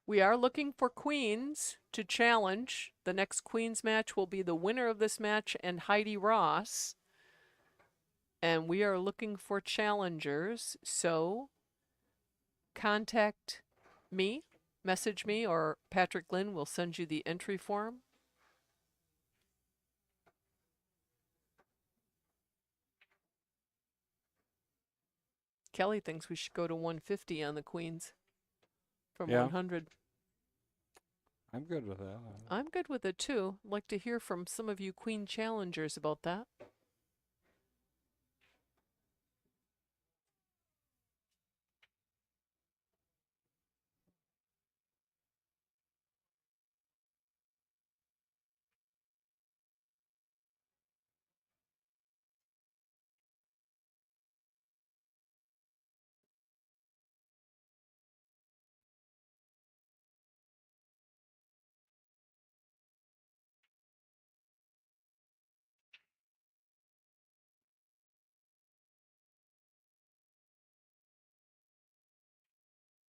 We are looking for queens to challenge. The next queens match will be the winner of this match and Heidi Ross. And we are looking for challengers. So contact me, message me, or Patrick Lynn will send you the entry form. Kelly thinks we should go to 150 on the queens from Yeah. 100. I'm good with that. I'm good with it too. I'd like to hear from some of you queen challengers about that.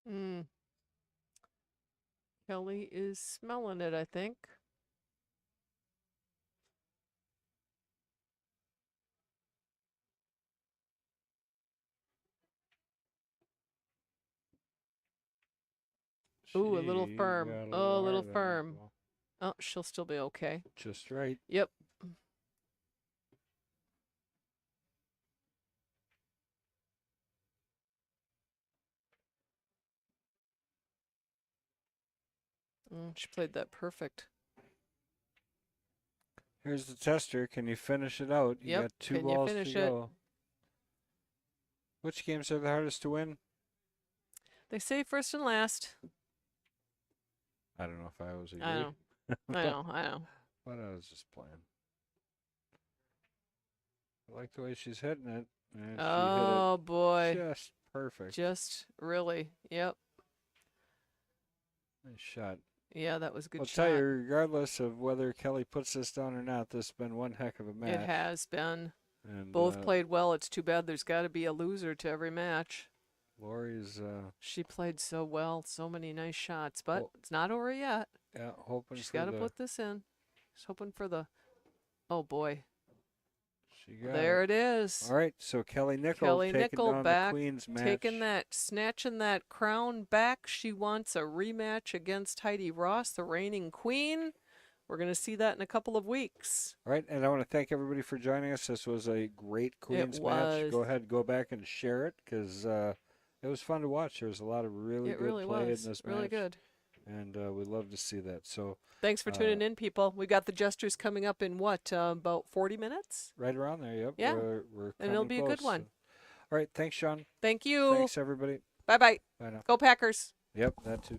Mm. Kelly is smelling it, I think. Ooh, a little She firm. got a Oh, a little wire there. firm. Oh, she'll still be okay. Just right. Yep. She played that perfect. Here's the tester. Can you finish it out? You Yep. got 2 Can you balls finish to it? go. Which games are the hardest to win? They say first and last. I don't know if I was agree. I know. I know. I know. But I was just playing. I like the way she's hitting it. And Oh, she hit boy. it just perfect. Just really. Yep. Nice shot. Yeah, that was a good I'll shot. tell you, regardless of whether Kelly puts this down or not, this has been one heck of a match. It has been. And, Both played well. It's too bad there's got to be a loser to every match. Lori's She played so well, so many nice shots, but Well- it's not over yet. yeah, hoping She's for got to the put this in. She's hoping for the. Oh boy. She got There it is. All right, so Kelly Nickl Kelly taking Nickl down back, the Queens match. snatching that crown back. She wants a rematch against Heidi Ross, the reigning queen. We're going to see that in a couple of weeks. All right, and I want to thank everybody for joining us. This was a great Queens match. Go ahead, go back and share it because it was fun to watch. There was a lot of really good play in this match. Really good. And we'd love to see that. So thanks for tuning in, people. We got the Jesters coming up in what, about 40 minutes? Right around there, yep. Yeah, we're and it'll be close, a good one. So. All right, thanks, Sean. Thank you. Thanks, everybody. Bye-bye. Bye now. Go Packers. Yep, that too.